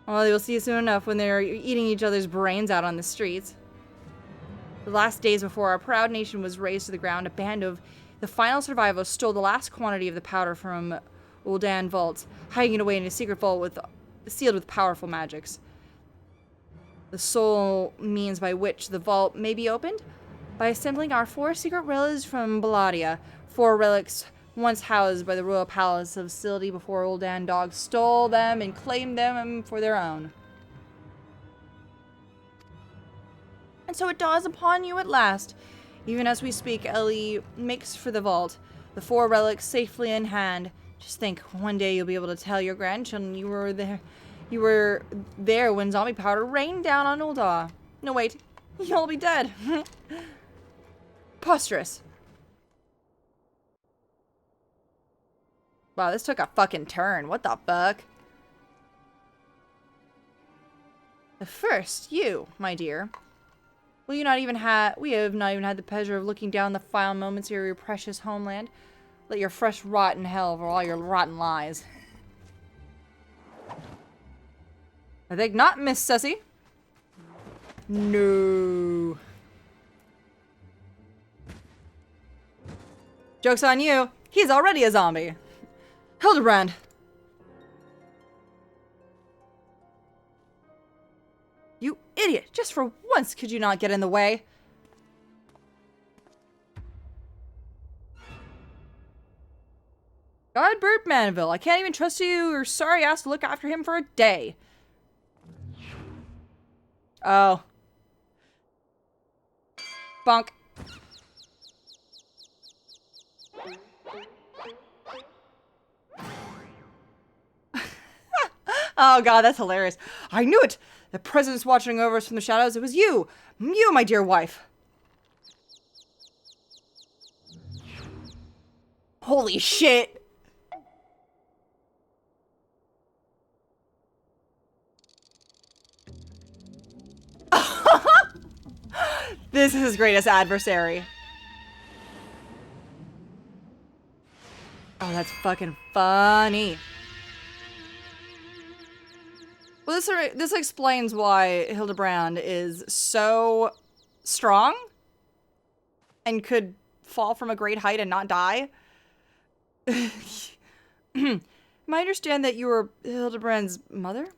Well, you'll see soon enough when they're eating each other's brains out on the streets. The last days before our proud nation was razed to the ground, a band of the final survivors stole the last quantity of the powder from Uldan vaults, hiding it away in a secret vault sealed with powerful magics. The sole means by which the vault may be opened? By assembling our 4 secret relics from Baladia, 4 relics once housed by the royal palace of Sildy before Uldan dogs stole them and claimed them for their own. And so it dawns upon you at last. Even as we speak, Ellie makes for the vault, the 4 relics safely in hand. Just think, one day you'll be able to tell your grandchildren you were there when zombie powder rained down on Ulda. No, wait, you'll be dead. Preposterous. Wow, this took a fucking turn. What the fuck? But first, you, my dear. We have not even had the pleasure of looking down the final moments of your precious homeland. Let your fresh rot in hell for all your rotten lies. I think not, Miss Ceci. No. Joke's on you. He's already a zombie. Hildibrand. You idiot. Just for once could you not get in the way? Godbert Manville. I can't even trust you or sorry ass to look after him for a day. Oh. Bonk. Oh god, that's hilarious. I knew it! The president's watching over us from the shadows. It was you! You, my dear wife! Holy shit! This is his greatest adversary. Oh, that's fucking funny. Well, this explains why Hildibrand is so strong and could fall from a great height and not die. I understand that you were Hildibrand's mother?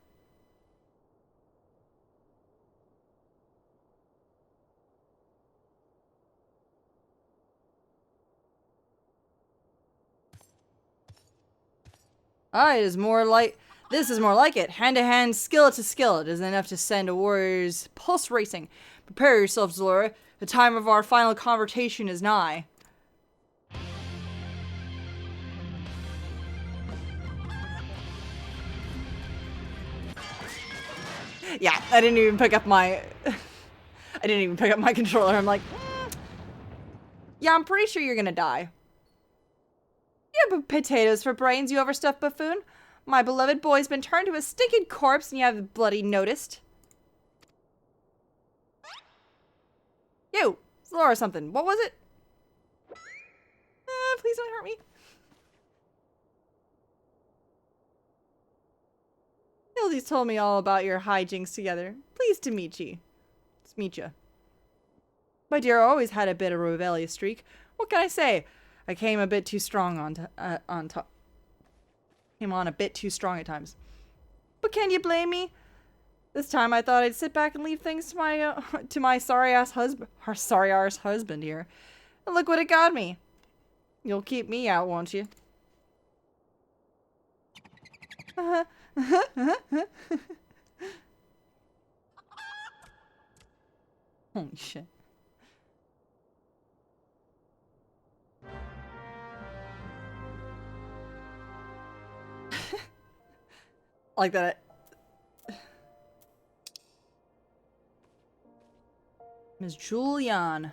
Ah, this is more like it. Hand to hand, skill to skill. It is enough to send a warrior's pulse racing. Prepare yourself, Zalora. The time of our final confrontation is nigh. Yeah, I didn't even pick up my... I didn't even pick up my controller. I'm like, yeah, I'm pretty sure you're gonna die. You have potatoes for brains, you overstuffed buffoon. My beloved boy's been turned to a stinking corpse and you haven't bloody noticed. You, it's Laura or something. What was it? Please don't hurt me. Hildy's told me all about your hijinks together. Pleased to meet ye. Let's meet ya. My dear always had a bit of a rebellious streak. What can I say? I came a bit too strong on top. Came on a bit too strong at times. But can you blame me? This time I thought I'd sit back and leave things to my sorry-ass husband. Our sorry-ass husband here. And look what it got me. You'll keep me out, won't you? Holy shit. Like that. Miss Julian.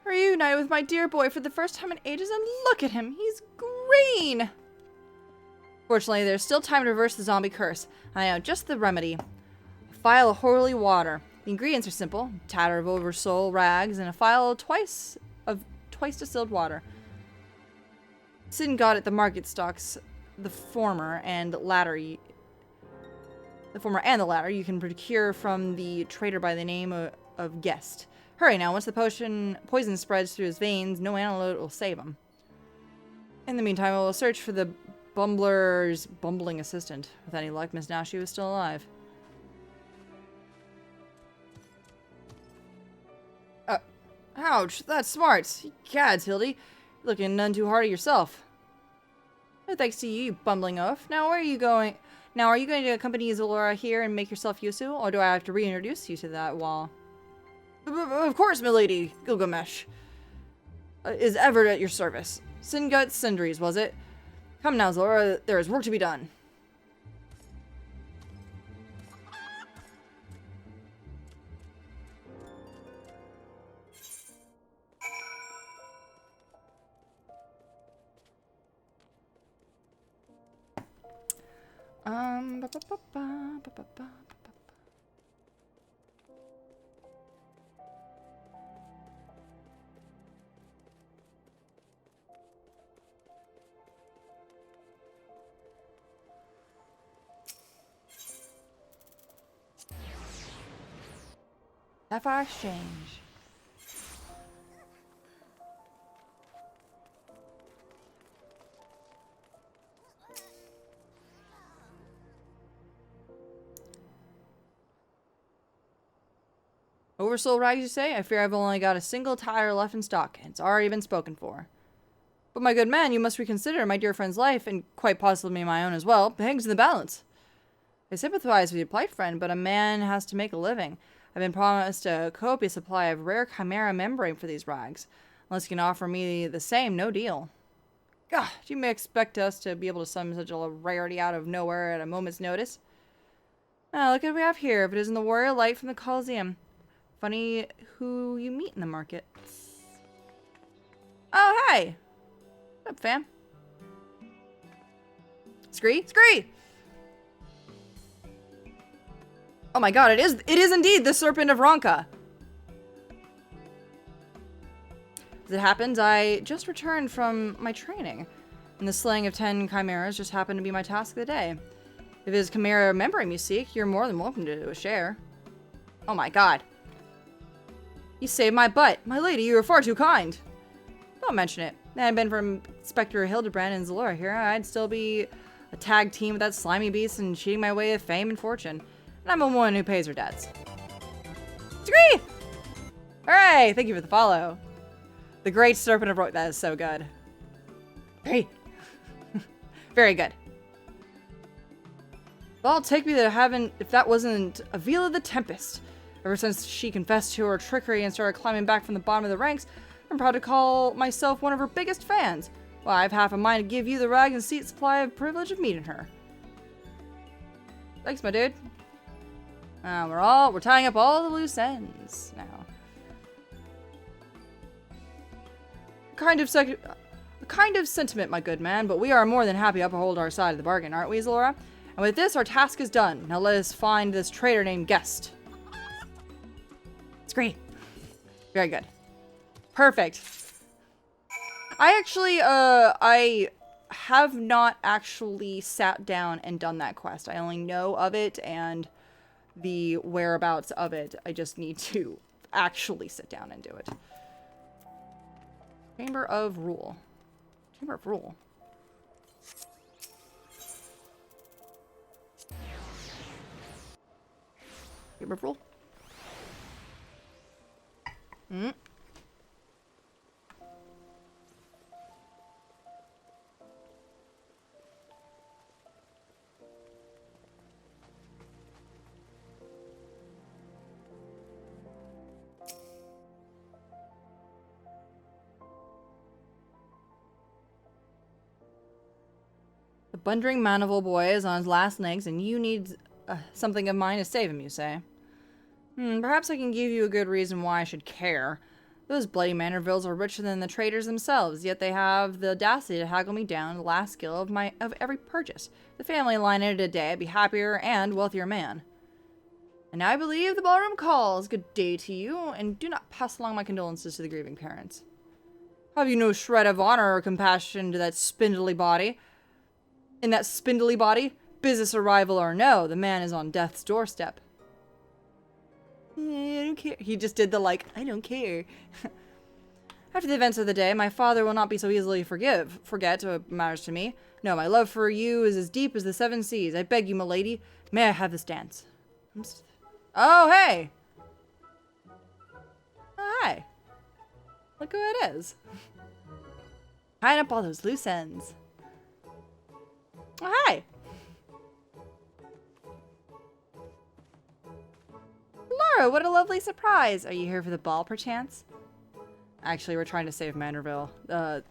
Reunited with my dear boy for the first time in ages, and look at him, he's green! Fortunately, there's still time to reverse the zombie curse. I know just the remedy. A phial of holy water. The ingredients are simple. A tatter of oversoul rags and a phial of twice distilled water. Sin got at the market stocks the former and the latter you can procure from the trader by the name of Guest. Hurry now, once the poison spreads through his veins, no antidote will save him. In the meantime, I will search for the bumbler's bumbling assistant. With any luck, Miss Nashi was still alive. Ouch, that's smart. Gads, Hildy. Looking none too hard at yourself. No thanks to you, bumbling oaf. Now, where are you going? Now, are you going to accompany Zalora here and make yourself useful, or do I have to reintroduce you to that wall? Of course, milady, Gilgamesh is ever at your service. Singut Sindries, was it? Come now, Zora, there is work to be done. Sapphire Exchange. Oversoul rags, you say? I fear I've only got a single tire left in stock, and it's already been spoken for. But my good man, you must reconsider my dear friend's life, and quite possibly my own as well, hangs in the balance. I sympathize with your plight, friend, but a man has to make a living. I've been promised a copious supply of rare chimera membrane for these rags. Unless you can offer me the same, no deal. God, you may expect us to be able to summon such a rarity out of nowhere at a moment's notice. Now, look at what we have here. If it isn't the warrior light from the Colosseum. Funny who you meet in the market. Oh, hey! What's up, fam? Scree? Scree! Oh my god, it is indeed the Serpent of Ronka. As it happens, I just returned from my training, and the slaying of 10 chimeras just happened to be my task of the day. If it is chimera membrane you seek, you're more than welcome to do a share. Oh my god. You saved my butt. My lady, you were far too kind. Don't mention it. If it hadn't been for Inspector Hildibrand and Zalora here, I'd still be a tag team with that slimy beast and cheating my way of fame and fortune. And I'm a woman who pays her debts. Scree! Hooray! Thank you for the follow. The Great Serpent of Rock. That is so good. Great. Very good. Well, take me to heaven if that wasn't Avila the Tempest. Ever since she confessed to her trickery and started climbing back from the bottom of the ranks, I'm proud to call myself one of her biggest fans. Well, I have half a mind to give you the rag and seat supply of privilege of meeting her. Thanks, my dude. We're tying up all the loose ends now. Kind of sentiment, my good man, but we are more than happy to uphold our side of the bargain, aren't we, Zalora? And with this, our task is done. Now let us find this traitor named Guest. It's great. Very good. Perfect. I actually, I have not actually sat down and done that quest. I only know of it and the whereabouts of it. I just need to actually sit down and do it. Chamber of Rule. Chamber of Rule. Chamber of Rule. The blundering Manival boy is on his last legs, and you need something of mine to save him, you say? Perhaps I can give you a good reason why I should care. Those bloody Manorvilles are richer than the traders themselves, yet they have the audacity to haggle me down the last skill of every purchase. The family line ended a day, I'd be happier and wealthier man. And I believe the ballroom calls. Good day to you, and do not pass along my condolences to the grieving parents. Have you no shred of honor or compassion to that spindly body? In that spindly body, business arrival or no, the man is on death's doorstep. I don't care. He just did the I don't care. After the events of the day, my father will not be so easily forget what matters to me. No, my love for you is as deep as the seven seas. I beg you, milady, may I have this dance? Oh, hey! Oh, hi. Look who it is. Tying up all those loose ends. Oh, hi! Laura, what a lovely surprise! Are you here for the ball, perchance? Actually, we're trying to save Manorville. The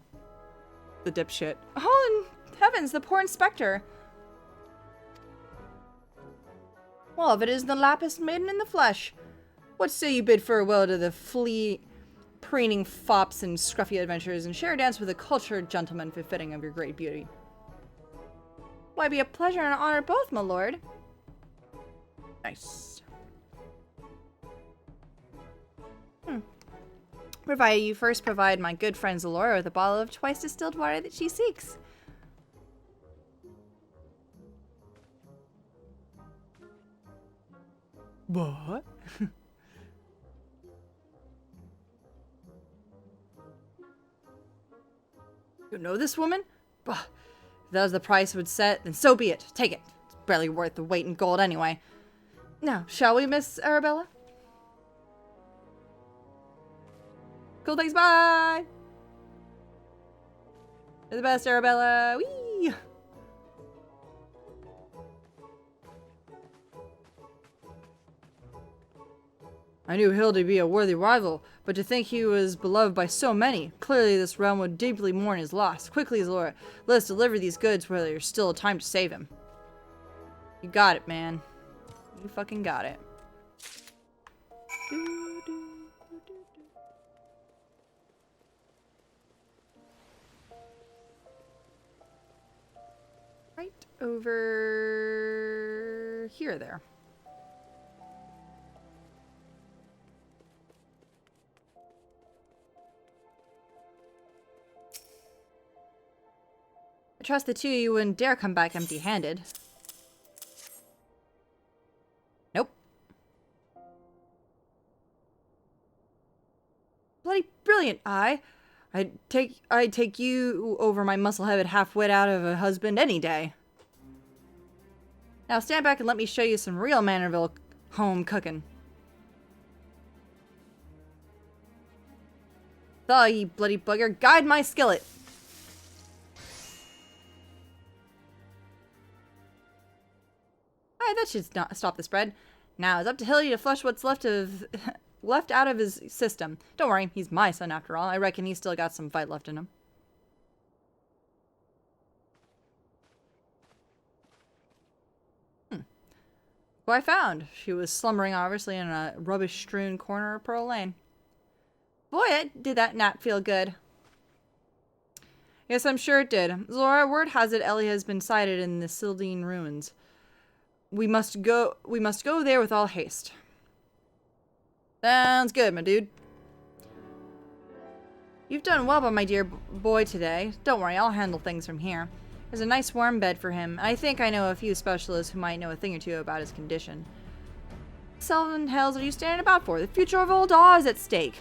dipshit. Oh, heavens, the poor inspector! Well, if it is the Lapis maiden in the flesh, what say you bid farewell to the preening fops and scruffy adventures and share a dance with a cultured gentleman befitting of your great beauty? Why, be a pleasure and an honor both, my lord. Nice. Provided you first provide my good friend Zalora with a bottle of twice distilled water that she seeks. What? You know this woman? Bah. If that was the price it would set, then so be it. Take it. It's barely worth the weight in gold anyway. Now, shall we, Miss Arabella? Cool, thanks, bye! You're the best, Arabella! Whee! I knew Hildy to be a worthy rival, but to think he was beloved by so many, clearly this realm would deeply mourn his loss. Quickly, Zalora, let us deliver these goods while there's still time to save him. You got it, man. You fucking got it. Right over here, there. I trust the two of you wouldn't dare come back empty-handed. Nope. Bloody brilliant, I'd take you over my muscle-headed half-wit out of a husband any day. Now stand back and let me show you some real Manorville home cooking. Thaw, ye bloody bugger, guide my skillet! Alright, that should stop the spread. Now it's up to Hildy to flush what's left of left out of his system. Don't worry, he's my son after all. I reckon he's still got some fight left in him. Who I found. She was slumbering, obviously, in a rubbish-strewn corner of Pearl Lane. Boy, did that nap feel good. Yes, I'm sure it did. Zora, word has it Ellie has been sighted in the Sildine ruins. We must go there with all haste. Sounds good, my dude. You've done well by my dear boy today. Don't worry, I'll handle things from here. There's a nice warm bed for him. I think I know a few specialists who might know a thing or two about his condition. What Selden hells are you standing about for? The future of old Daw is at stake.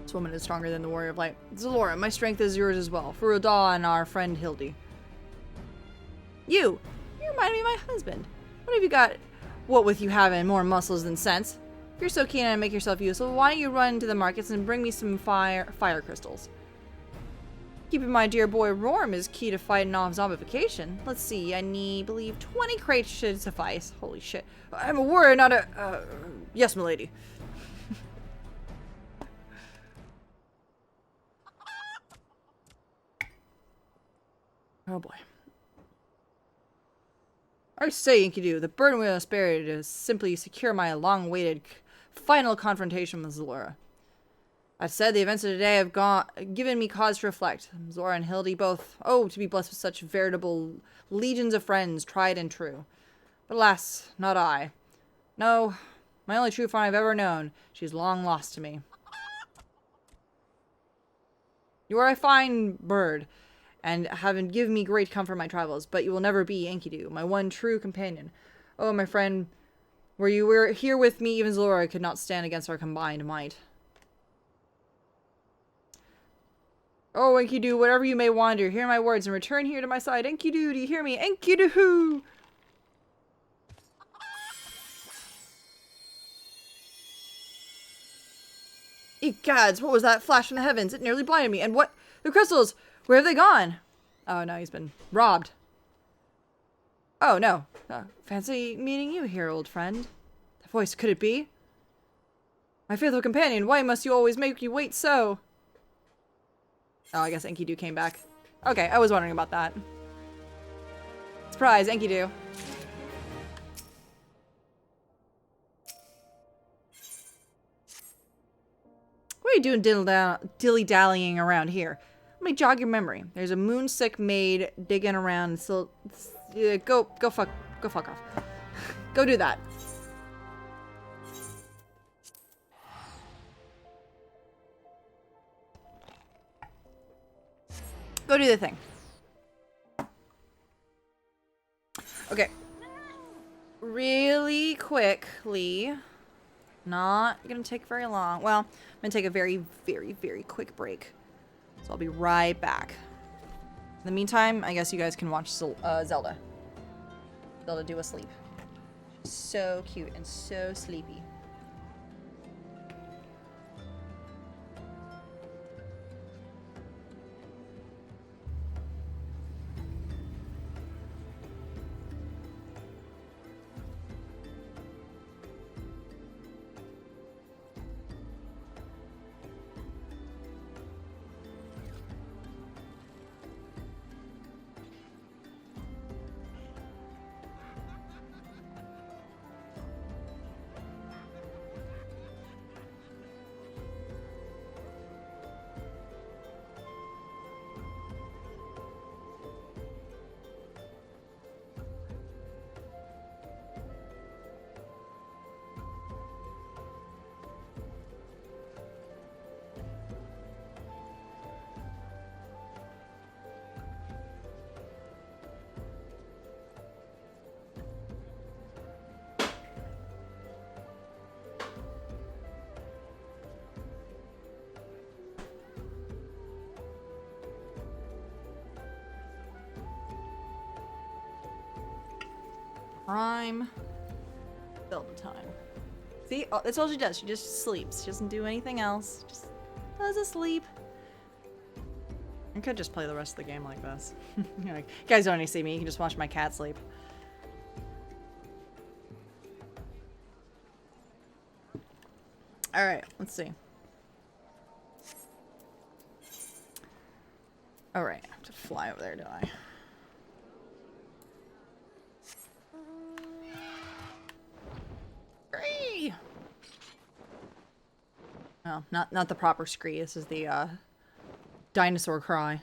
This woman is stronger than the warrior of light. Zalora, my strength is yours as well. For Daw and our friend Hildy. You remind me of my husband. What have you got? What with you having more muscles than sense? If you're so keen on make yourself useful, why don't you run to the markets and bring me some fire crystals? Keeping my dear boy warm is key to fighting off zombification. Let's see, I believe 20 crates should suffice. Holy shit. I'm a warrior, not a, yes, milady. Oh boy. I say, Enkidu, the burden we must bear to simply secure my long-awaited final confrontation with Zalora. That said, the events of today have given me cause to reflect. Zora and Hildy both, to be blessed with such veritable legions of friends, tried and true. But alas, not I. No, my only true friend I've ever known. She's long lost to me. You are a fine bird, and have given me great comfort in my travels, but you will never be Enkidu, my one true companion. Oh, my friend, were you here with me, even Zalora could not stand against our combined might. Oh, Enkidu, whatever you may wander, hear my words and return here to my side. Enkidu, do you hear me? Enkidu! Egads, what was that flash from the heavens? It nearly blinded me. And what? The crystals! Where have they gone? Oh, no, he's been robbed. Oh, no. Fancy meeting you here, old friend. The voice, could it be? My faithful companion, why must you always make you wait so? Oh, I guess Enkidu came back. Okay, I was wondering about that. Surprise, Enkidu. What are you doing dilly-dallying around here? Let me jog your memory. There's a moonsick maid digging around. So, go fuck off. Go do that. Go do the thing. Okay. Really quickly. Not gonna take very long. Well, I'm gonna take a very, very, very quick break. So I'll be right back. In the meantime, I guess you guys can watch Zelda. Zelda do a sleep. She's so cute and so sleepy. Prime Zelda time. See? Oh, that's all she does. She just sleeps. She doesn't do anything else. Just does a sleep. I could just play the rest of the game like this. You know, like, you guys don't need to see me. You can just watch my cat sleep. Alright, let's see. Alright, I have to fly over there, don't I? Scree! Oh, not the proper scree. This is the, dinosaur cry.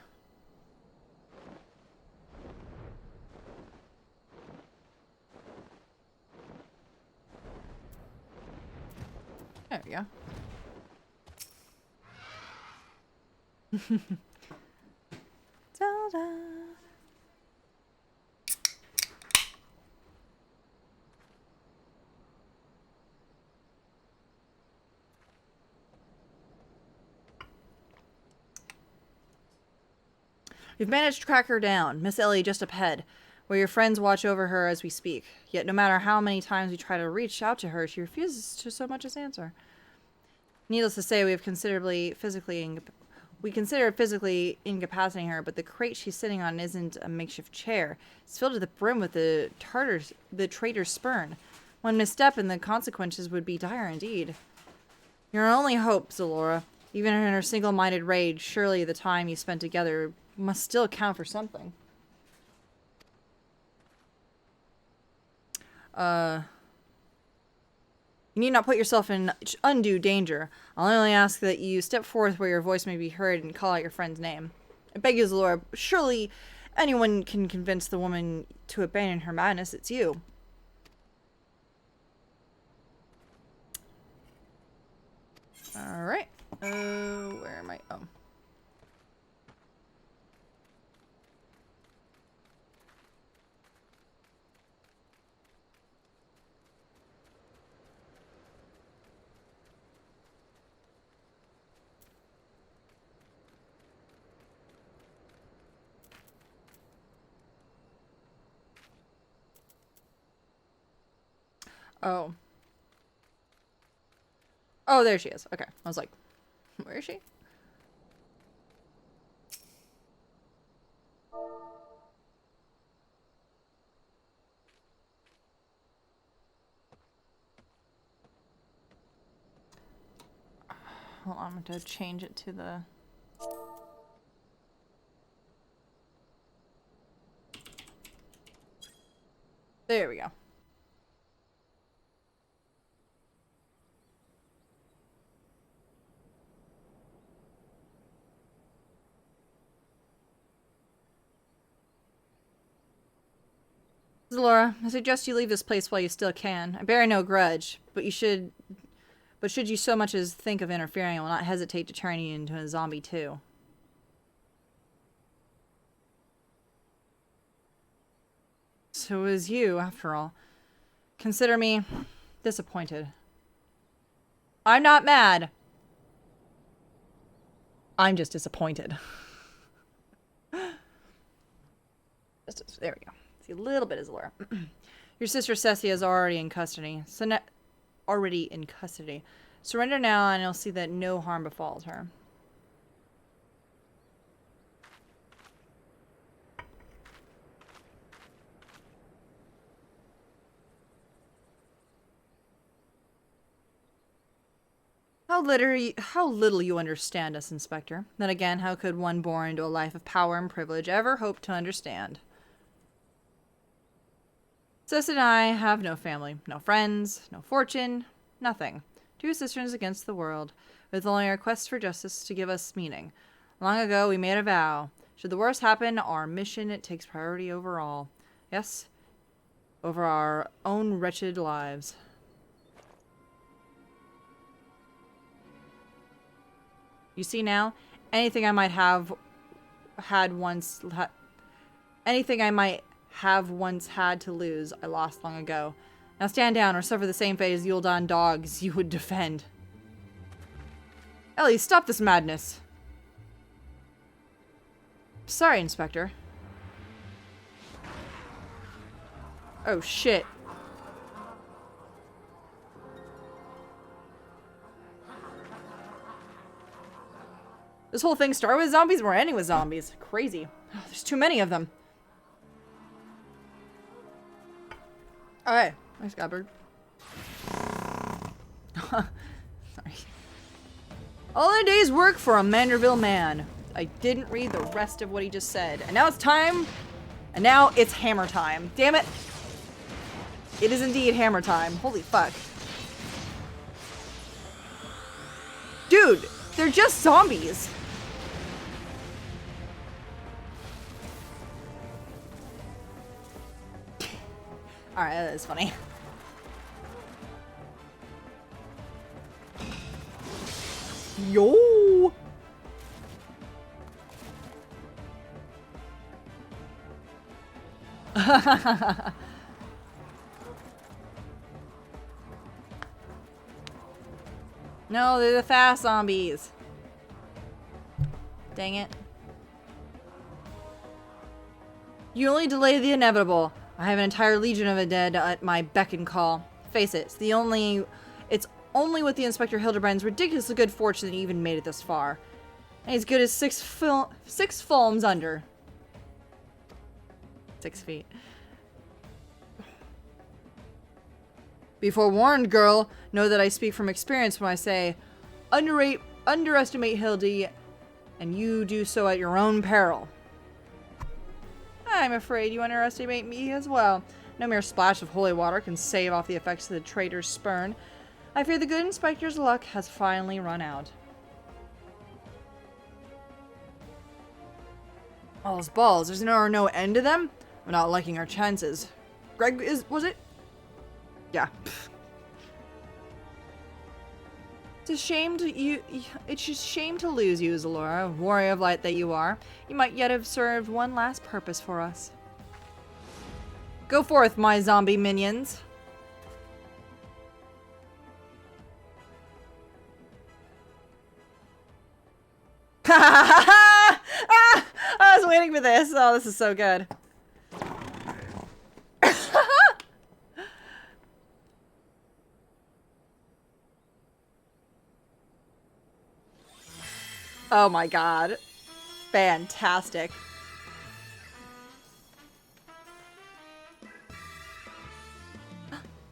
There we go. Zelda. You've managed to track her down, Miss Ellie just up ahead, where your friends watch over her as we speak. Yet no matter how many times we try to reach out to her, she refuses to so much as answer. Needless to say, we consider physically incapacitating her, but the crate she's sitting on isn't a makeshift chair. It's filled to the brim with the traitor's spurn. One misstep and the consequences would be dire indeed. Your only hope, Zalora, even in her single-minded rage, surely the time you spent together must still count for something. You need not put yourself in undue danger. I'll only ask that you step forth where your voice may be heard and call out your friend's name. I beg you, Zalora, surely anyone can convince the woman to abandon her madness. It's you. Alright. Where am I? Oh. Oh. Oh, there she is. Okay. I was like, where is she? Hold on, I'm going to change it to the... There we go. Laura, I suggest you leave this place while you still can. I bear no grudge, but should you so much as think of interfering, I will not hesitate to turn you into a zombie too. So it was you, after all. Consider me disappointed. I'm not mad. I'm just disappointed. There we go. See a little bit of Zalora. Your sister Cessia is already in custody. Surrender now, and you'll see that no harm befalls her. How little you understand us, Inspector. Then again, how could one born into a life of power and privilege ever hope to understand? Sis and I have no family, no friends, no fortune, nothing. Two sisters against the world, with only our quest for justice to give us meaning. Long ago, we made a vow. Should the worst happen, our mission takes priority over all. Yes, over our own wretched lives. You see now, anything I might have once had to lose, I lost long ago. Now stand down or suffer the same fate as the Uldan dogs you would defend. Ellie, stop this madness. Sorry, Inspector. Oh, shit. This whole thing started with zombies, we're ending with zombies. Crazy. Oh, there's too many of them. Alright. Nice, Gabbard. Sorry. All in a day's work for a Manderville man. I didn't read the rest of what he just said. And now it's time. And now it's hammer time. Damn it. It is indeed hammer time. Holy fuck. Dude, they're just zombies. Alright, that is funny. Yo! No, they're the fast zombies. Dang it. You only delay the inevitable. I have an entire legion of the dead at my beck and call. Face it, it's only with the Inspector Hildibrand's ridiculously good fortune that he even made it this far. And he's good as six films under. 6 feet. Be forewarned, girl. Know that I speak from experience when I say, underestimate Hildy, and you do so at your own peril. I'm afraid you underestimate me as well. No mere splash of holy water can save off the effects of the traitor's spurn. I fear the good inspector's luck has finally run out. All those balls, there's no end to them? I'm not liking our chances. Greg was it? Yeah. It's a shame to lose you, Zalora, warrior of light that you are. You might yet have served one last purpose for us. Go forth, my zombie minions. I was waiting for this. Oh, this is so good. Oh my god. Fantastic.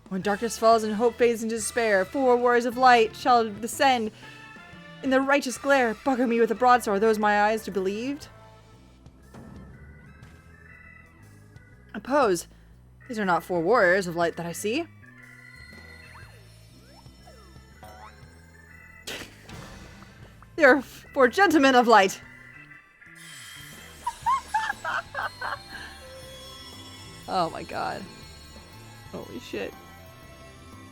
When darkness falls and hope fades into despair, 4 warriors of light shall descend in the righteous glare. Bugger me with a broadsword, those my eyes to believed. Oppose. These are not 4 warriors of light that I see. They are 4 gentlemen of light. Oh my god. Holy shit.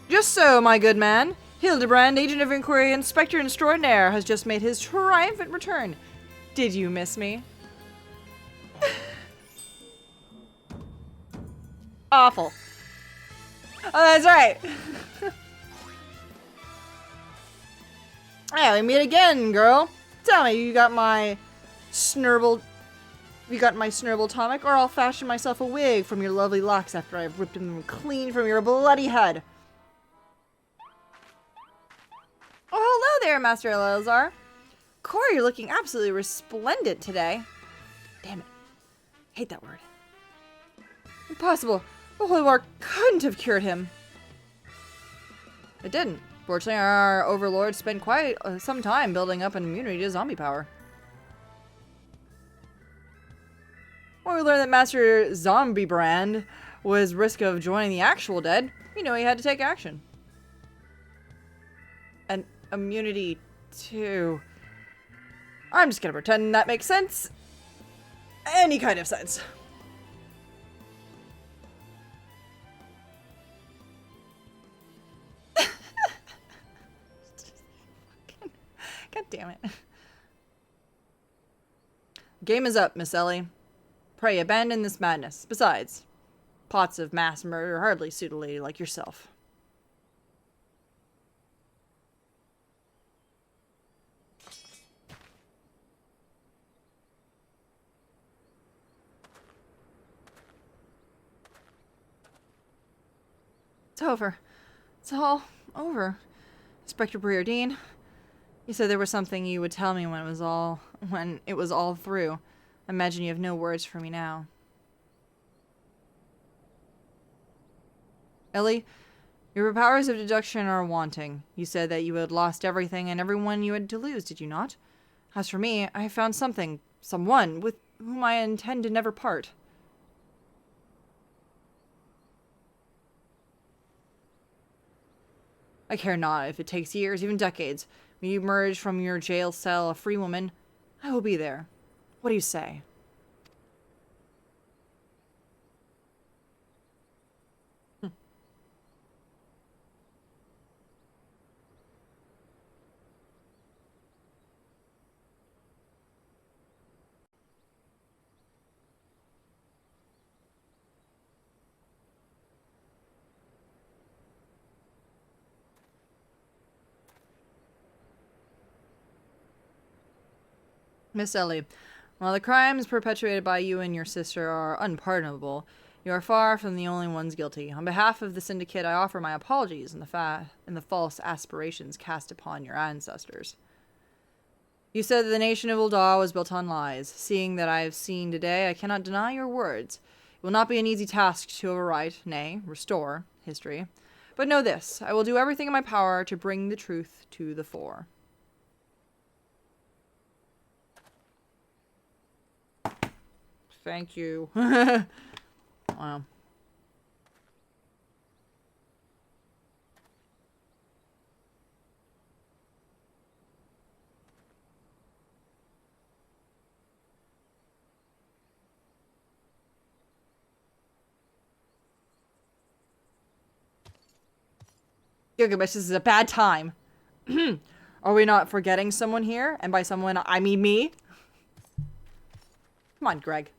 Just so, my good man. Hildibrand, agent of inquiry, inspector extraordinaire, has just made his triumphant return. Did you miss me? Awful. Oh, that's right. Hey, we meet again, girl. Tell me, you got my snurble tonic, or I'll fashion myself a wig from your lovely locks after I've ripped them clean from your bloody head. Oh, hello there, Master Eleazar. Corey, you're looking absolutely resplendent today. Damn it. Hate that word. Impossible. The holy war couldn't have cured him. It didn't. Fortunately, our overlord spent quite some time building up an immunity to zombie power. When we learned that Master Hildibrand was risk of joining the actual dead, we knew he had to take action. An immunity to... I'm just gonna pretend that makes sense. Any kind of sense. God damn it. Game is up, Miss Ellie. Pray abandon this madness. Besides, plots of mass murder hardly suit a lady like yourself. It's over. It's all over. Inspector Breardine, you said there was something you would tell me when it was all through. I imagine you have no words for me now. Ellie, Your powers of deduction are wanting. You said that you had lost everything and everyone you had to lose, did you not? As for me, I have found something, someone, with whom I intend to never part. I care not if it takes years, even decades. When you emerge from your jail cell a free woman, I will be there. What do you say? Miss Ellie, while the crimes perpetrated by you and your sister are unpardonable, you are far from the only ones guilty. On behalf of the Syndicate, I offer my apologies in the false aspirations cast upon your ancestors. You said that the nation of Ul'dah was built on lies. Seeing that I have seen today, I cannot deny your words. It will not be an easy task to overwrite, nay, restore, history. But know this, I will do everything in my power to bring the truth to the fore. Thank you. Wow. Gilgamesh, this is a bad time. Are we not forgetting someone here? And by someone, I mean me. Come on, Greg.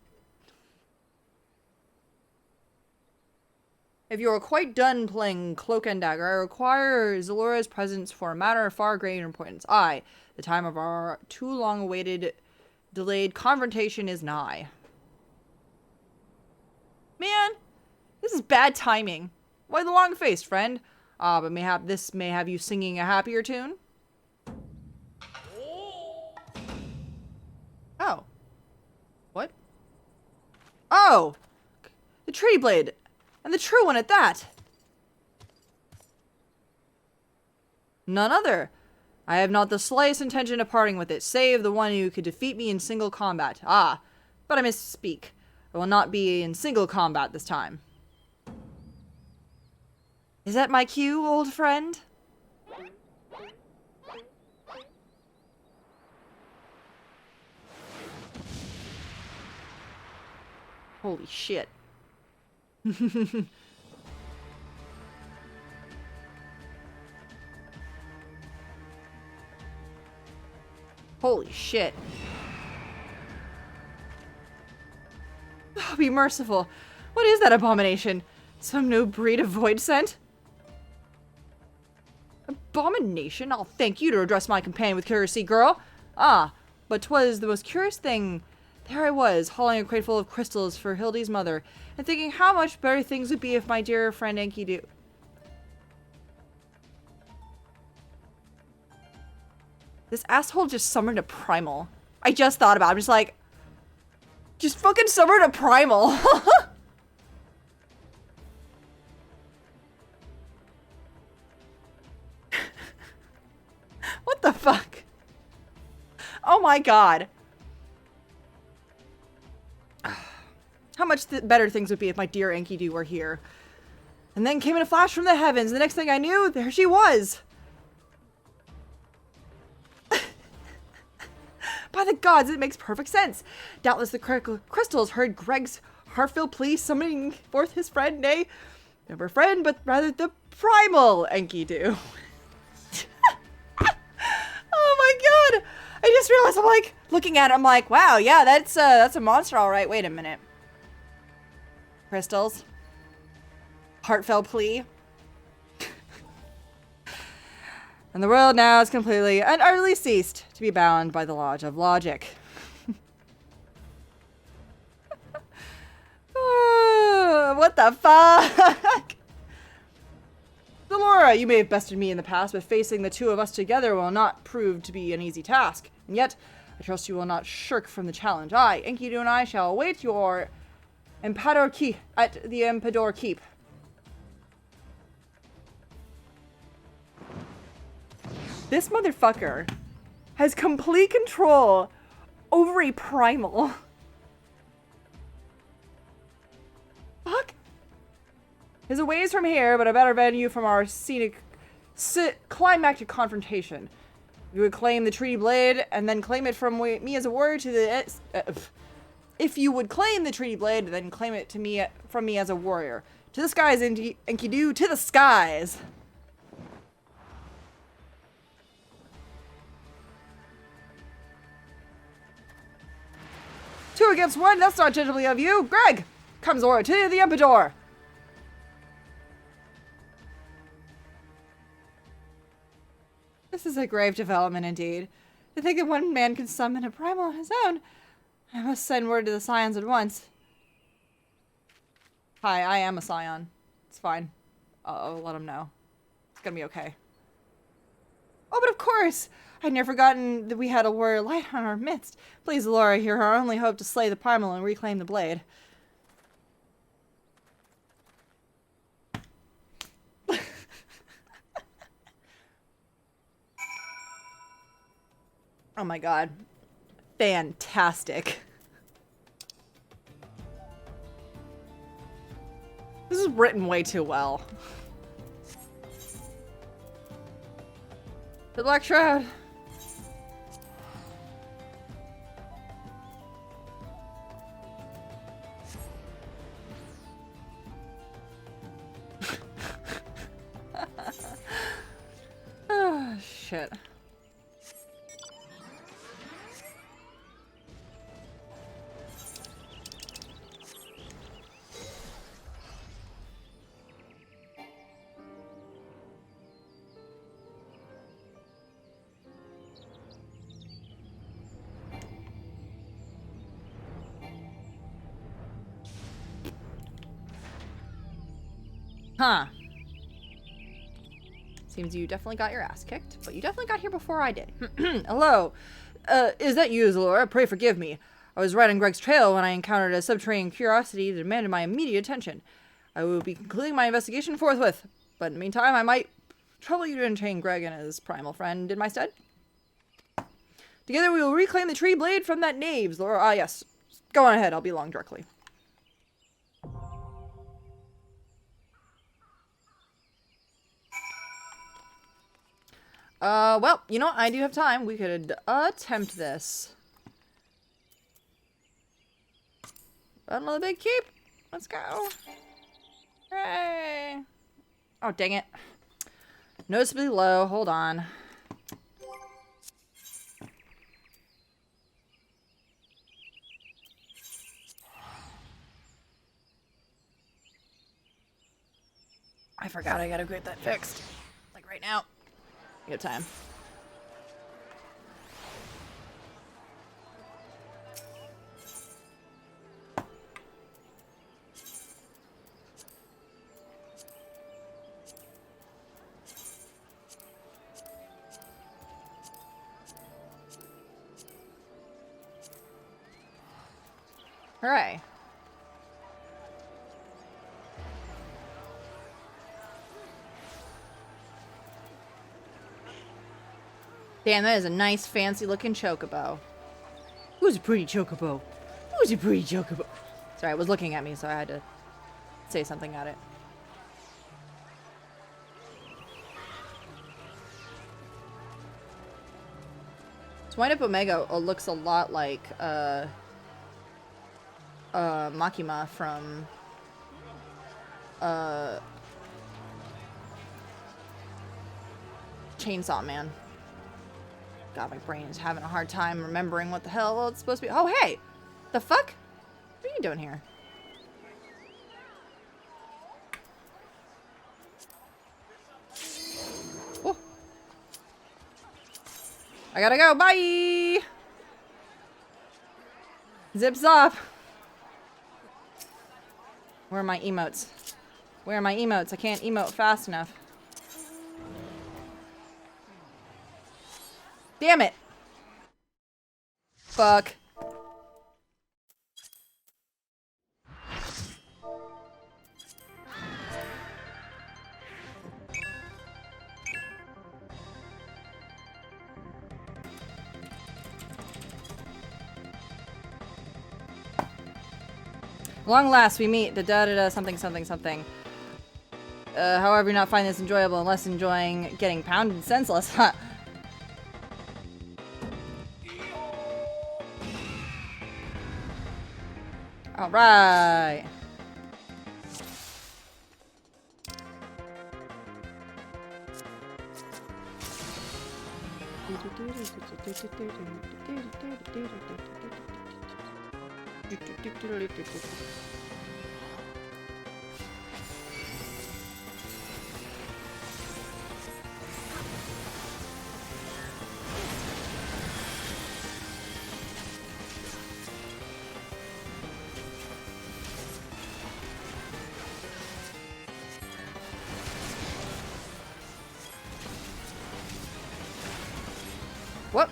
If you are quite done playing Cloak and Dagger, I require Zalora's presence for a matter of far greater importance. The time of our too long-awaited, delayed confrontation is nigh. Man, this is bad timing. Why the long face, friend? But this may have you singing a happier tune. Oh. What? Oh! The tree blade! And the true one at that! None other. I have not the slightest intention of parting with it, save the one who could defeat me in single combat. But I misspeak. I will not be in single combat this time. Is that my cue, old friend? Holy shit. Holy shit. Oh, be merciful. What is that abomination? Some new breed of void scent? Abomination? I'll thank you to address my companion with courtesy, girl. But 'twas the most curious thing. There I was, hauling a crate full of crystals for Hildy's mother, and thinking how much better things would be if my dear friend Enkidu... This asshole just summoned a primal. I just thought about it. I'm just like... Just fucking summoned a primal. What the fuck? Oh my god. How much better things would be if my dear Enkidu were here. And then came in a flash from the heavens. The next thing I knew, there she was. By the gods, it makes perfect sense. Doubtless the crystals heard Greg's heartfelt plea, summoning forth his friend, nay, never friend, but rather the primal Enkidu. Oh my god! I just realized, I'm like, looking at it, I'm like, wow, yeah, that's a monster, all right. Wait a minute. Crystals. Heartfelt plea. And the world now is completely and utterly ceased to be bound by the laws of logic. What the fuck? Zalora, you may have bested me in the past, but facing the two of us together will not prove to be an easy task. And yet, I trust you will not shirk from the challenge. Enkidu and I shall await your Empador Keep at the Empador Keep. This motherfucker has complete control over a primal. Fuck. There's a ways from here, but a better venue from our scenic climactic confrontation. You would claim the treaty blade and then claim it from me as a warrior to the... if you would claim the treaty blade, then claim it to me from me as a warrior. To the skies, Enkidu, to the skies! Two against one, that's not gently of you. Greg, comes over to the Emperor. This is a grave development indeed. To think that one man can summon a primal on his own. I must send word to the Scions at once. Hi, I am a Scion. It's fine. I'll let him know. It's gonna be okay. Oh, but of course! I'd never forgotten that we had a warrior light on our midst. Please, Laura, hear our only hope to slay the primal and reclaim the blade. Oh my god. Fantastic. This is written way too well. The Black Shroud. Oh, shit. Huh. Seems you definitely got your ass kicked, but you definitely got here before I did. Hello. Is that you, Zalora? Pray forgive me. I was right on Greg's trail when I encountered a subterranean curiosity that demanded my immediate attention. I will be concluding my investigation forthwith, but in the meantime, I might trouble you to entertain Greg and his primal friend in my stead. Together we will reclaim the tree blade from that knave, Zalora. Ah, yes. Go on ahead. I'll be along directly. Well, you know what? I do have time. We could attempt this. Another big keep. Let's go. Hooray. Oh, dang it. Noticeably low. Hold on. I forgot I gotta get that fixed. Like right now. Good time. Hooray. Damn, that is a nice, fancy-looking chocobo. Who's a pretty chocobo? Who's a pretty chocobo? Sorry, it was looking at me, so I had to say something at it. This Wind Up Omega looks a lot like, Makima from, Chainsaw Man. God, my brain is having a hard time remembering what the hell it's supposed to be. Oh, hey! The fuck? What are you doing here? Oh. I gotta go. Bye! Zips off. Where are my emotes? Where are my emotes? I can't emote fast enough. Damn it! Fuck. Long last, we meet the da-da-da something something something. However, you not find this enjoyable unless enjoying getting pounded senseless. Huh. Alright. Whoop.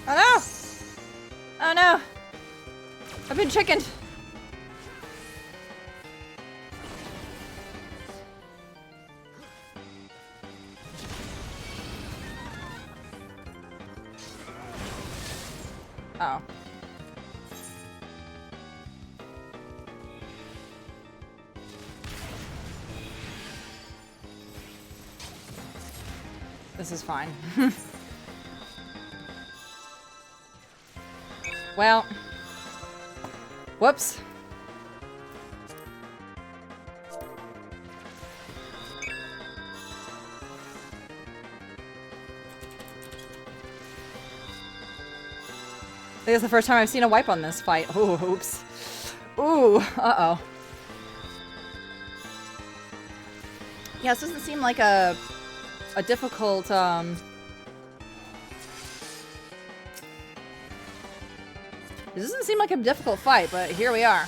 Oh no! Oh no! I've been chickened! Oh. This is fine. Well. Whoops. I think it's the first time I've seen a wipe on this fight. Ooh, oops. Ooh, uh-oh. Yeah, this doesn't seem like a difficult, This doesn't seem like a difficult fight, but here we are.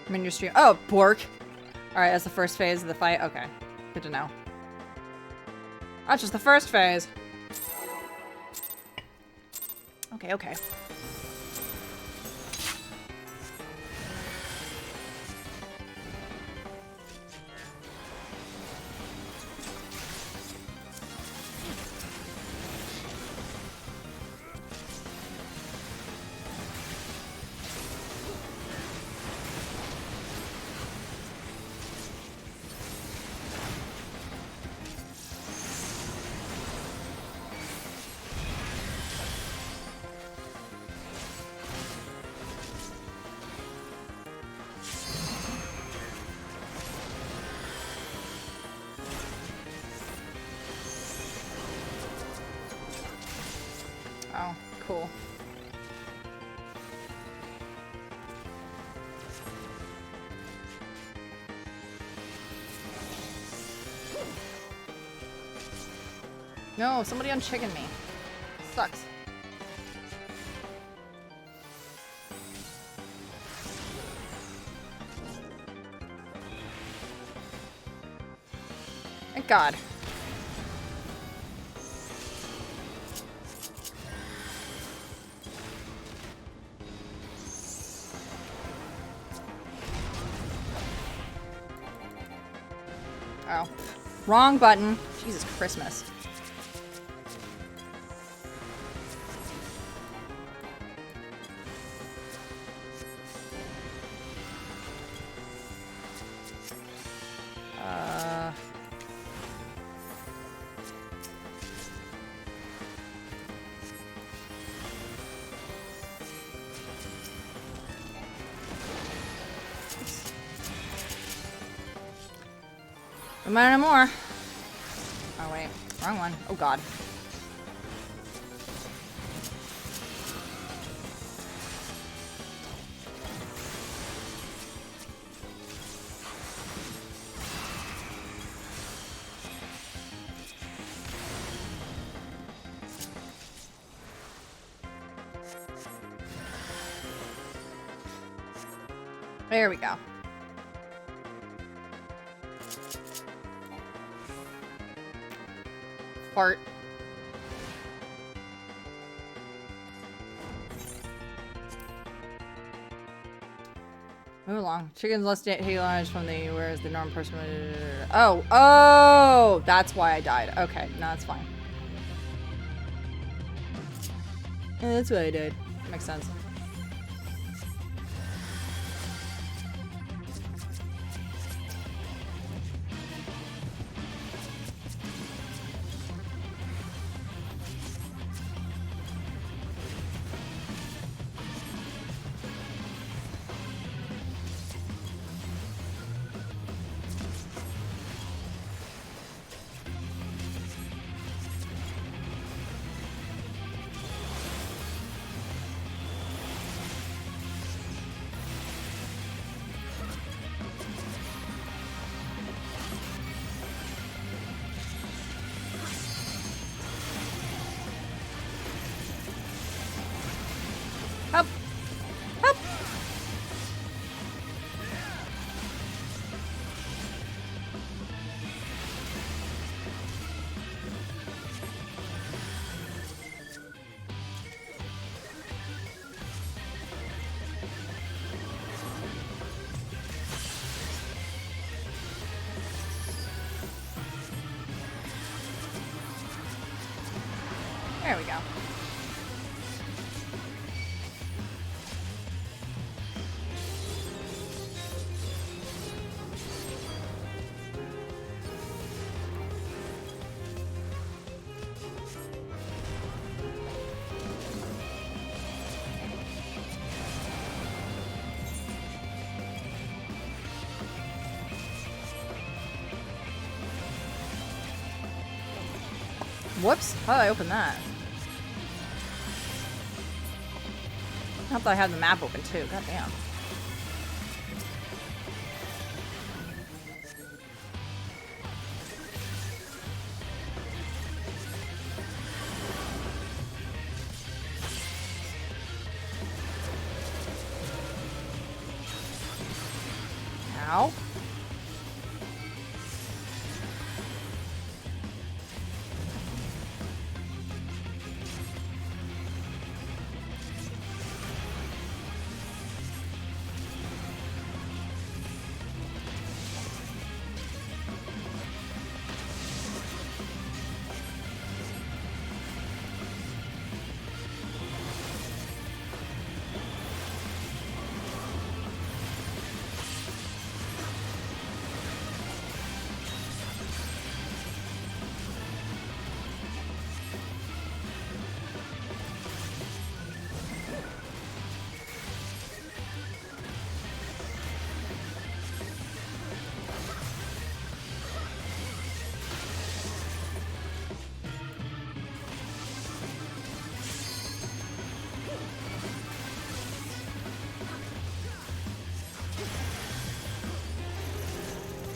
I'm in your stream. Oh, Bork. Alright, that's the first phase of the fight. Okay. Good to know. That's just the first phase. Okay, okay. Oh, cool. No, somebody unchickened me. Sucks. Thank God. Oh. Wrong button. Jesus Christmas. Don't matter no more. Oh wait, wrong one. Oh god. There we go. Fart. Move along. Chickens less damage from the whereas the normal person would. Oh, that's why I died. Okay, no, that's fine. Yeah, that's why I died. Makes sense. Help! Help! There we go. Whoops! How did I open that? I thought I had the map open too. God damn. Ow.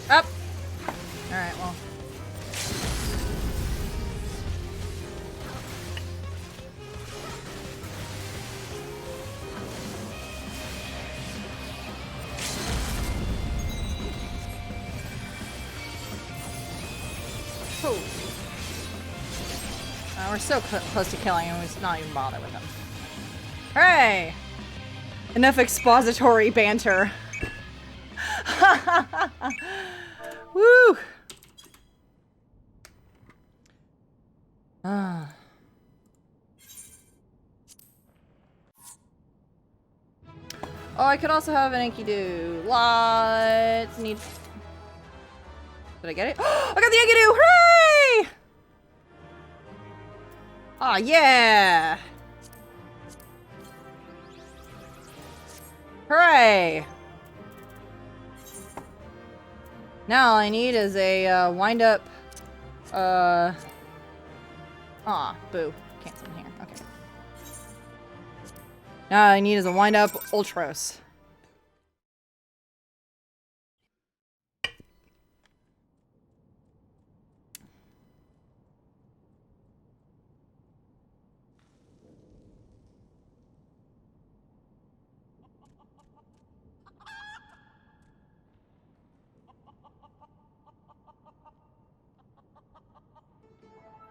Up. All right. Well. Oh. We're so close to killing him. Let's not even bother with him. Hooray! Enough expository banter. Woo! Ah. Oh, I could also have an Enkidu. Lots need. Did I get it? I got the Enkidu! Hooray! Aw, yeah! Hooray! Now all I need is a wind-up... Aw, boo. Cancel in here. Okay. Now all I need is a wind-up Ultros.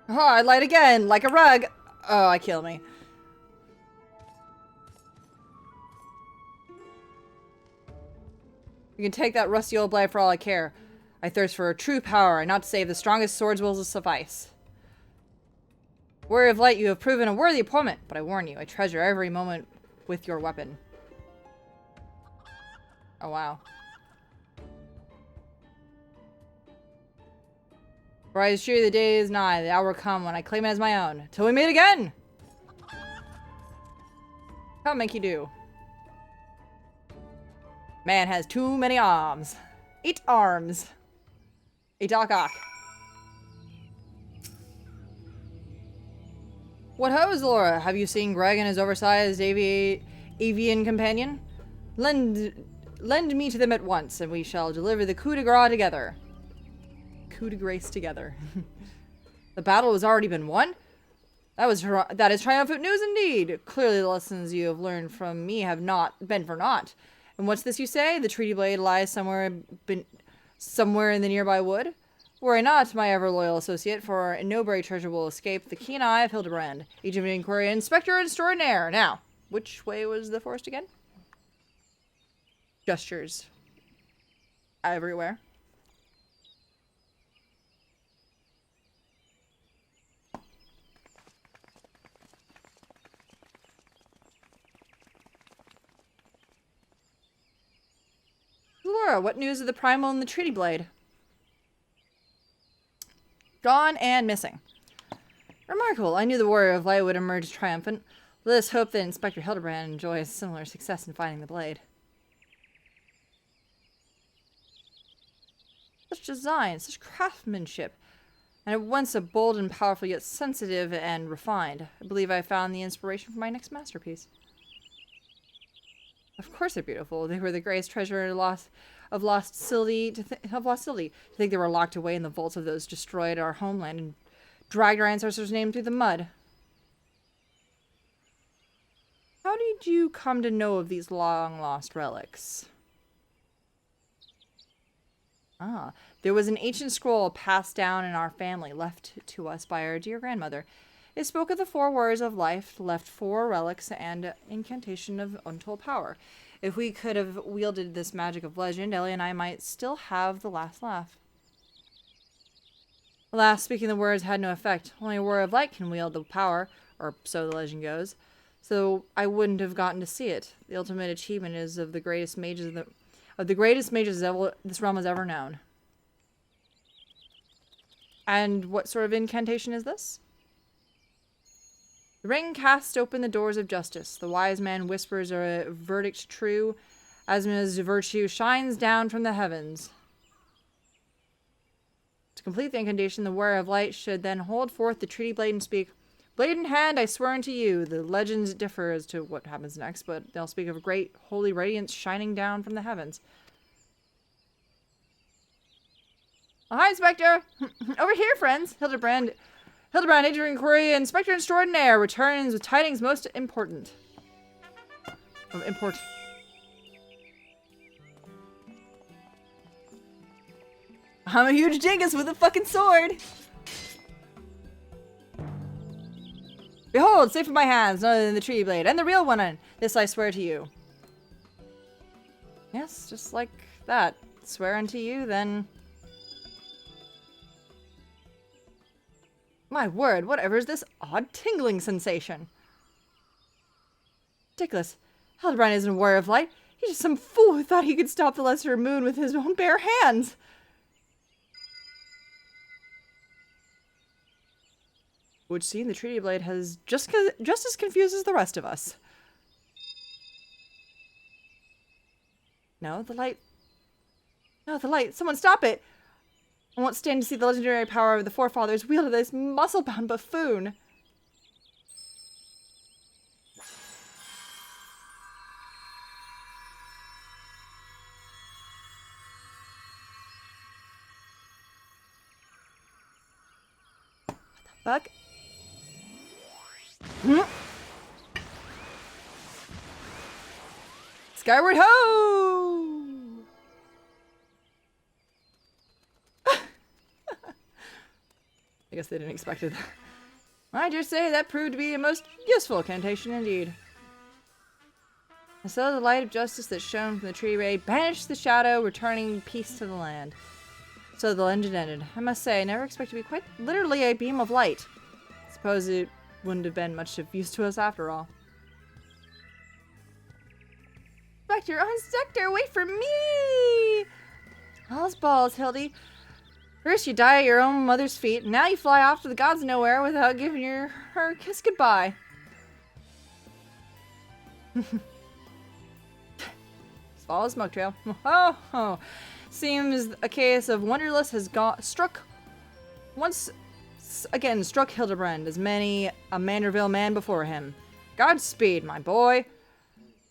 Oh, I light again, like a rug. Oh, I kill me. You can take that rusty old blade for all I care. I thirst for a true power, and not to save the strongest swords will suffice. Warrior of Light, you have proven a worthy opponent, but I warn you, I treasure every moment with your weapon. Oh, wow. For I assure you the day is nigh, the hour will come when I claim it as my own. Till we meet again! How make you do? Man has too many arms. 8 arms. A doc-ock. What hose, Laura? Have you seen Greg and his oversized avian companion? Lend me to them at once, and we shall deliver the coup de grace together. Coup de grace together. The battle has already been won? That is triumphant news indeed. Clearly the lessons you have learned from me have not been for naught. And what's this you say? The treaty blade lies somewhere in the nearby wood? Worry not, my ever-loyal associate, for no buried treasure will escape the keen eye of Hildibrand, agent of inquiry, inspector extraordinaire. Now, which way was the forest again? Gestures. Everywhere. Laura, what news of the primal and the treaty blade? Gone and missing. Remarkable. I knew the Warrior of Light would emerge triumphant. Let us hope that Inspector Hildibrand enjoys similar success in finding the blade. Such design, such craftsmanship, and at once a bold and powerful, yet sensitive and refined. I believe I found the inspiration for my next masterpiece. Of course they're beautiful. They were the greatest treasure of lost Sildy. To think they were locked away in the vaults of those destroyed our homeland and dragged our ancestors' name through the mud. How did you come to know of these long-lost relics? Ah, there was an ancient scroll passed down in our family, left to us by our dear grandmother. It spoke of the 4 words of life, left 4 relics, and incantation of untold power. If we could have wielded this magic of legend, Ellie and I might still have the last laugh. Alas, speaking the words had no effect. Only a warrior of light can wield the power, or so the legend goes. So I wouldn't have gotten to see it. The ultimate achievement is of the greatest mages this realm has ever known. And what sort of incantation is this? The ring casts open the doors of justice. The wise man whispers a verdict true. Asma's virtue shines down from the heavens. To complete the incantation, the wearer of light should then hold forth the treaty blade and speak, "Blade in hand, I swear unto you." The legends differ as to what happens next, but they'll speak of a great holy radiance shining down from the heavens. Oh, hi, Inspector! Over here, friends! Hildibrand, agent of inquiry, Inspector Extraordinaire, returns with tidings most important. I'm a huge dingus with a fucking sword! Behold, safe in my hands, none other than the tree blade, and the real one, and this I swear to you. Yes, just like that. Swear unto you, then... My word, whatever is this odd tingling sensation? Ridiculous. Hildibrand isn't a warrior of light. He's just some fool who thought he could stop the lesser moon with his own bare hands. Which seems the treaty blade has just as confused as the rest of us. No, the light No, the light. Someone stop it. I won't stand to see the legendary power of the forefathers wielded this muscle-bound buffoon. Fuck. Skyward ho! I guess they didn't expect it. I dare say that proved to be a most useful incantation indeed. And so the light of justice that shone from the tree ray banished the shadow, returning peace to the land. So the legend ended. I must say, I never expected to be quite literally a beam of light. Suppose it wouldn't have been much of use to us after all. Spectre, on Sector, wait for me! All's balls, Hildy. First you die at your own mother's feet, and now you fly off to the gods of nowhere without giving her a kiss goodbye. Follow the smoke trail. Oh, oh. Seems a case of Wonderlust has struck Hildibrand as many a Manderville man before him. Godspeed, my boy.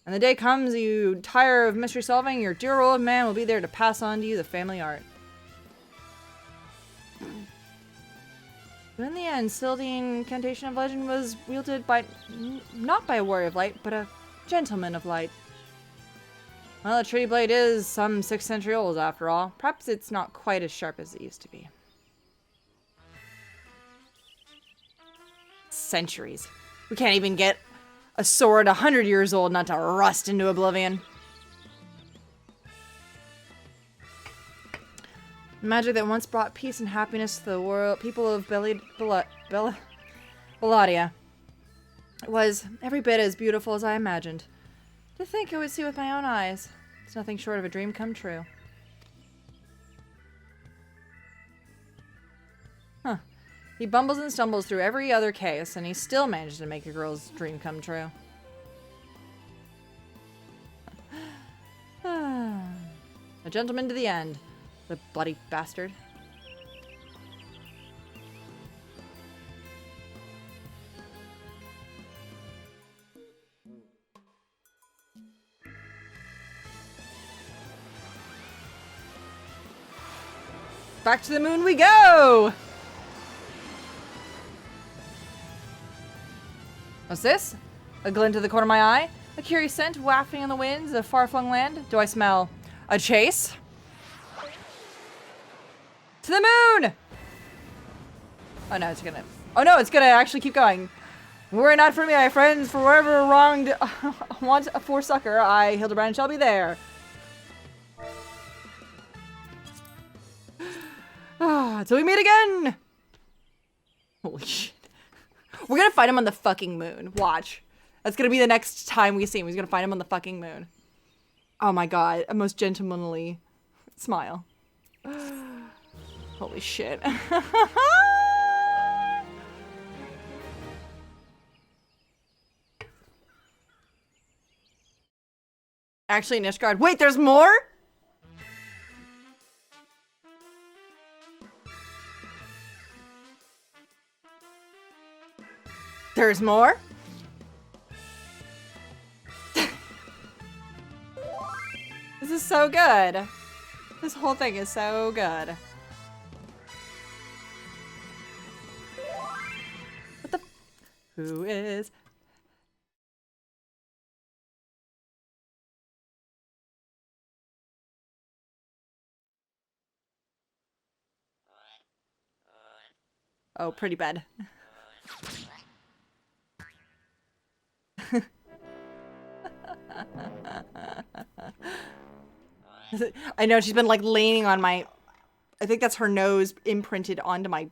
And the day comes you tire of mystery solving, your dear old man will be there to pass on to you the family art. But in the end, still the incantation of legend was wielded by, not by a warrior of light, but a gentleman of light. Well, a tree blade is some 6th century old after all. Perhaps it's not quite as sharp as it used to be. Centuries. We can't even get a sword 100 years old not to rust into oblivion. Magic that once brought peace and happiness to the world, people of Belladia was every bit as beautiful as I imagined. To think I would see with my own eyes. It's nothing short of a dream come true. Huh. He bumbles and stumbles through every other case, and he still managed to make a girl's dream come true. A gentleman to the end. The bloody bastard. Back to the moon we go! What's this? A glint of the corner of my eye? A curious scent wafting on the winds of far-flung land? Do I smell a chase? To the moon! Oh no, it's gonna actually keep going. Worry not for me, my friends, for wherever wronged want a for succor, I, Hildibrand, shall be there. Till we meet again! Holy shit. We're gonna find him on the fucking moon. Watch. That's gonna be the next time we see him. He's gonna find him on the fucking moon. Oh my god. A most gentlemanly smile. Holy shit. Actually, Nishgard. Wait, there's more? There's more? This is so good. This whole thing is so good. What the? Who is? Oh, pretty bad. I know she's been like leaning on my, I think that's her nose imprinted onto my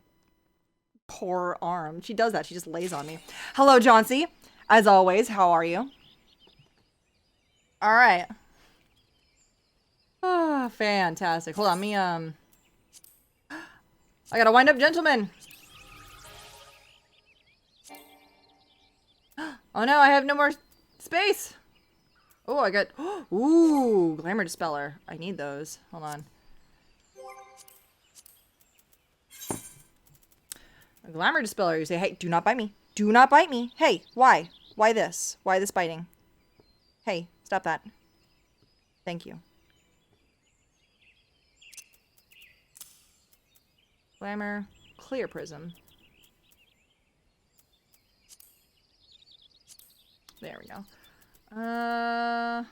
poor arm. She does that. She just lays on me. Hello, Johnsy. As always, how are you? All right. Oh, fantastic. Hold on, I gotta wind up, gentleman. Oh no, I have no more space. Oh, I got, ooh, glamour dispeller. I need those. Hold on. A glamour dispeller. You say, hey, do not bite me. Do not bite me. Hey, why? Why this? Why this biting? Hey, stop that. Thank you. Glamour. Clear prism. There we go. I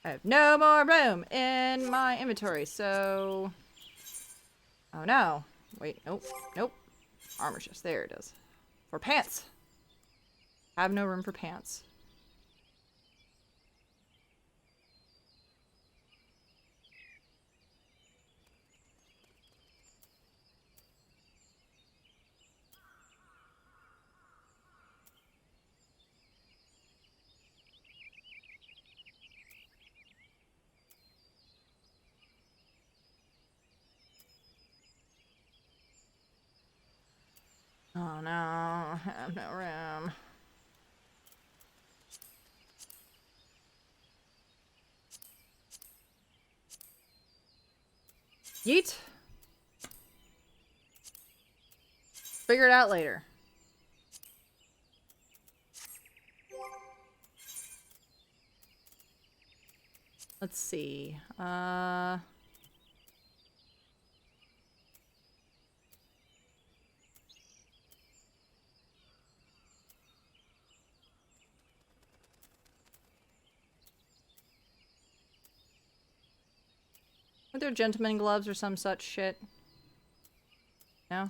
have no more room in my inventory, so... Oh no. Wait, nope, nope. Armor chest, there it is. For pants. Have no room for pants. Oh no, I have no room. Yeet. Figure it out later. Let's see. Are there gentleman gloves or some such shit? No?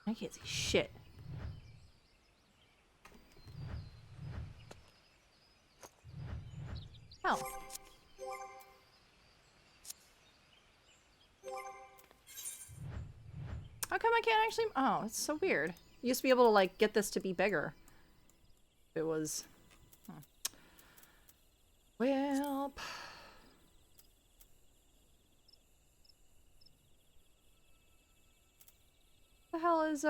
I can't see shit. Oh. How come I can't actually... Oh, it's so weird. You used to be able to, like, get this to be bigger. It was... Huh. Well... What the hell is,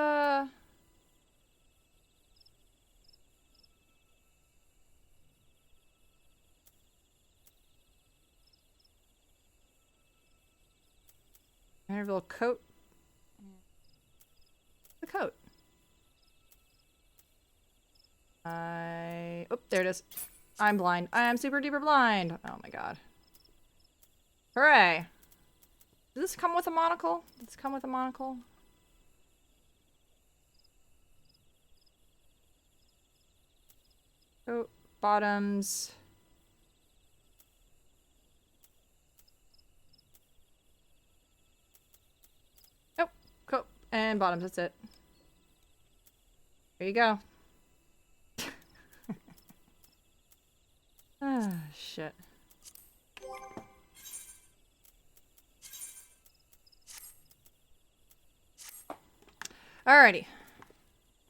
Manorville coat? The coat. Oh, there it is. I'm blind. I am super duper blind. Oh my god. Hooray. Does this come with a monocle? Does this come with a monocle? Coat, bottoms. Oh, coat and bottoms. That's it. There you go. Ah, shit. Alrighty.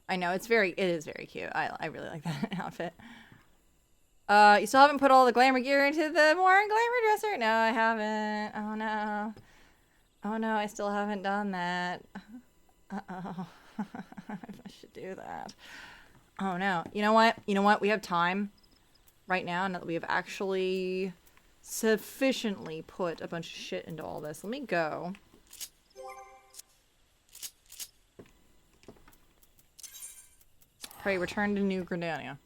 I know, it is very cute. I really like that outfit. You still haven't put all the glamour gear into the more glamour dresser? No, I haven't. Oh no. Oh no, I still haven't done that. Uh-oh. I should do that. Oh no. You know what? You know what? We have time right now that we have actually sufficiently put a bunch of shit into all this. Let me go. Pray, return to New Granada.